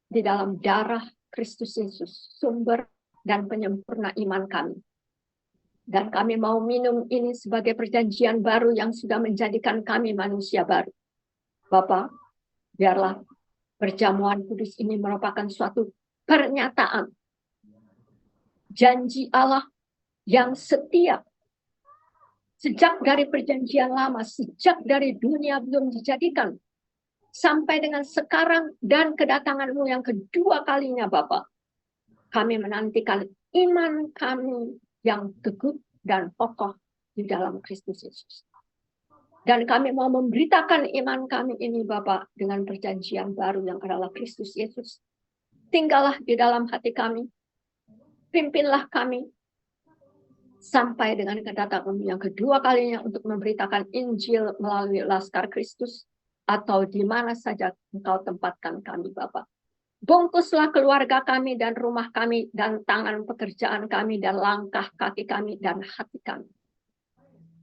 di dalam darah Kristus Yesus, sumber dan penyempurna iman kami. Dan kami mau minum ini sebagai perjanjian baru yang sudah menjadikan kami manusia baru. Bapa, biarlah perjamuan kudus ini merupakan suatu pernyataan janji Allah yang setia. Sejak dari perjanjian lama, sejak dari dunia belum dijadikan, sampai dengan sekarang dan kedatangan-Mu yang kedua kalinya, Bapa. Kami menantikan iman kami yang teguh dan kokoh di dalam Kristus Yesus. Dan kami mau memberitakan iman kami ini, Bapa, dengan perjanjian baru yang adalah Kristus Yesus. Tinggallah di dalam hati kami, pimpinlah kami, sampai dengan kedatangan yang kedua kalinya untuk memberitakan Injil melalui Laskar Kristus, atau di mana saja Engkau tempatkan kami, Bapa. Bungkuslah keluarga kami dan rumah kami dan tangan pekerjaan kami dan langkah kaki kami dan hati kami.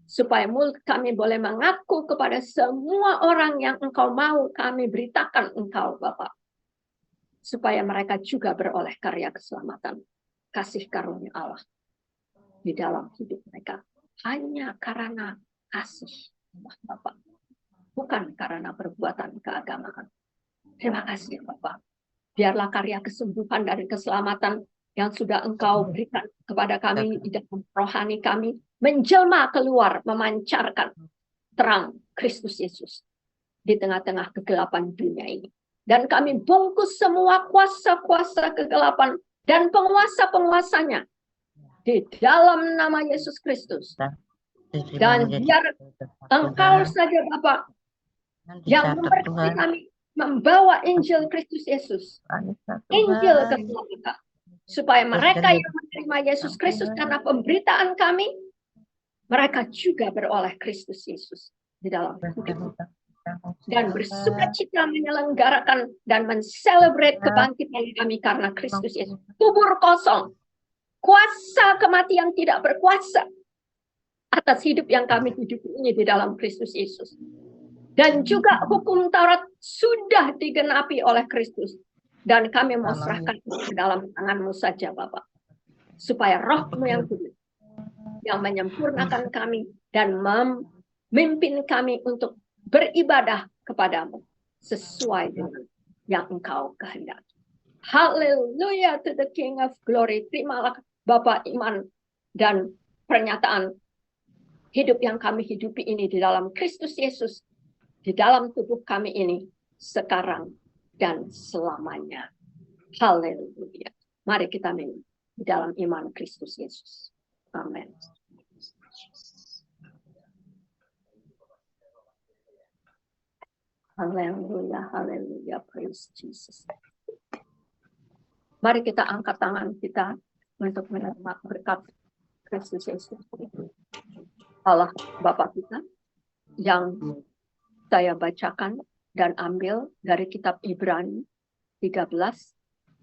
Supaya mulut kami boleh mengaku kepada semua orang yang Engkau mau kami beritakan Engkau, Bapa. Supaya mereka juga beroleh karya keselamatan, kasih karunia Allah di dalam hidup mereka. Hanya karena kasih Allah, Bapa. Bukan karena perbuatan keagamaan. Terima kasih, Bapa. Biarlah karya kesembuhan dan keselamatan yang sudah Engkau berikan kepada kami di dalam rohani kami menjelma keluar, memancarkan terang Kristus Yesus di tengah-tengah kegelapan dunia ini. Dan kami bungkus semua kuasa-kuasa kegelapan dan penguasa-penguasanya di dalam nama Yesus Kristus. Dan biar Engkau saja, Bapa, yang memberkati kami membawa Injil Kristus Yesus, Injil keselamatan, supaya mereka yang menerima Yesus Kristus karena pemberitaan kami, mereka juga beroleh Kristus Yesus di dalam hidup dan bersukacita menyelenggarakan dan menselebrate kebangkitan kami karena Kristus Yesus. Kubur kosong, kuasa kematian tidak berkuasa atas hidup yang kami hidup ini di dalam Kristus Yesus. Dan juga hukum Taurat sudah digenapi oleh Kristus. Dan kami mau serahkan ke dalam tangan-Mu saja, Bapak. Supaya Roh-Mu yang kudus, yang menyempurnakan kami dan memimpin kami untuk beribadah kepadamu sesuai dengan yang Engkau kehendaki. Haleluya to the King of Glory. Terimalah Bapak iman dan pernyataan hidup yang kami hidupi ini di dalam Kristus Yesus, di dalam tubuh kami ini sekarang dan selamanya. Haleluya. Mari kita minum di dalam iman Kristus Yesus. Amin. Haleluya, haleluya, praise Jesus. Mari kita angkat tangan kita untuk menerima berkat Kristus Yesus. Allah Bapa kita yang saya bacakan dan ambil dari kitab Ibrani 13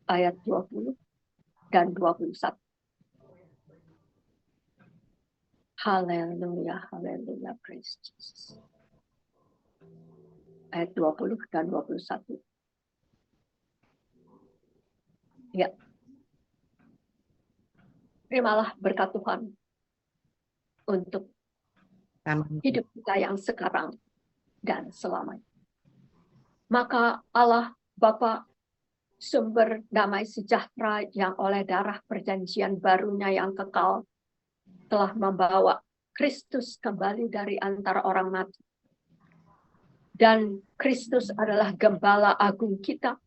ayat 20 dan 21. Haleluya, haleluya, praise Jesus. Ayat 20 dan 21. Ya. Terimalah berkat Tuhan untuk hidup kita yang sekarang dan selamanya. Maka Allah Bapa, sumber damai sejahtera yang oleh darah perjanjian barunya yang kekal telah membawa Kristus kembali dari antara orang mati. Dan Kristus adalah gembala agung kita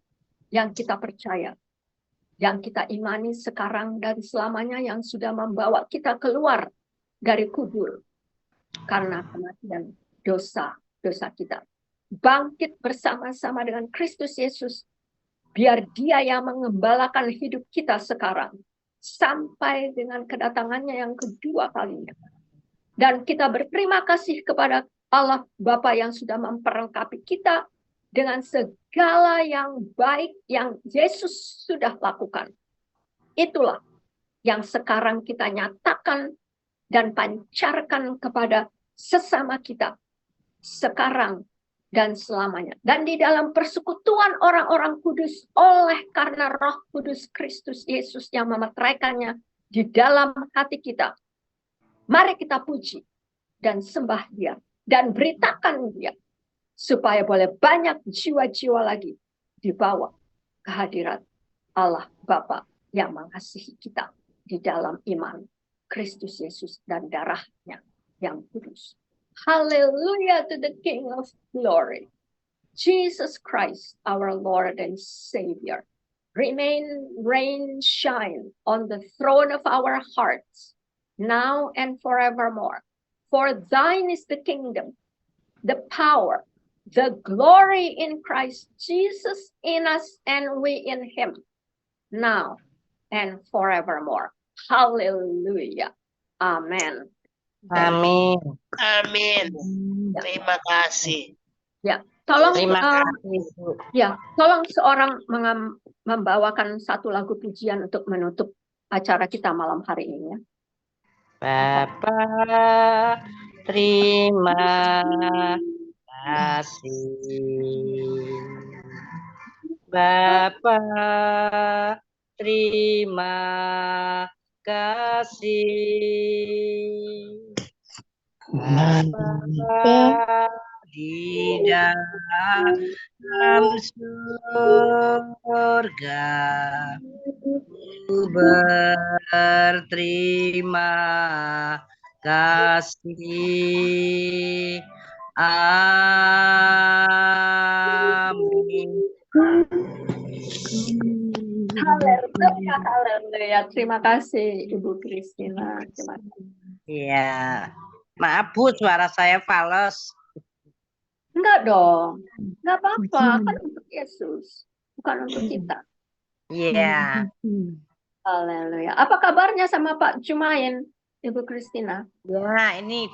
yang kita percaya, yang kita imani sekarang dan selamanya, yang sudah membawa kita keluar dari kubur karena kematian dosa-dosa kita. Bangkit bersama-sama dengan Kristus Yesus, biar Dia yang mengembalakan hidup kita sekarang sampai dengan kedatangannya yang kedua kalinya. Dan kita berterima kasih kepada Allah Bapa yang sudah memperlengkapi kita dengan segala yang baik yang Yesus sudah lakukan. Itulah yang sekarang kita nyatakan dan pancarkan kepada sesama kita sekarang dan selamanya. Dan di dalam persekutuan orang-orang kudus oleh karena Roh Kudus Kristus Yesus yang memeteraikannya di dalam hati kita. Mari kita puji dan sembah Dia dan beritakan Dia supaya boleh banyak jiwa-jiwa lagi dibawa ke hadirat Allah Bapa yang mengasihi kita di dalam iman Kristus Yesus dan darahnya yang kudus. Hallelujah to the King of Glory, Jesus Christ, our Lord and Savior. Remain, reign, shine on the throne of our hearts, now and forevermore. For thine is the kingdom, the power, the glory in Christ Jesus in us and we in him, now and forevermore. Hallelujah. Amen. Amin. Amin. Terima kasih. Ya, tolong Terima kasih, Bu. ya, tolong seorang membawakan satu lagu pujian untuk menutup acara kita malam hari ini ya. Bapa, terima kasih. Bapa, terima kasih. Bapa di dalam surga, ku berterima kasih. Amin. Haleluya, haleluya. Terima kasih Ibu Christina. Terima kasih. Iya. Maaf Bu, suara saya fals. Enggak dong, enggak apa-apa, kan untuk Yesus, bukan untuk kita. Iya. Haleluya. Apa kabarnya sama Pak Jumain, Ibu Christina? Ya, ini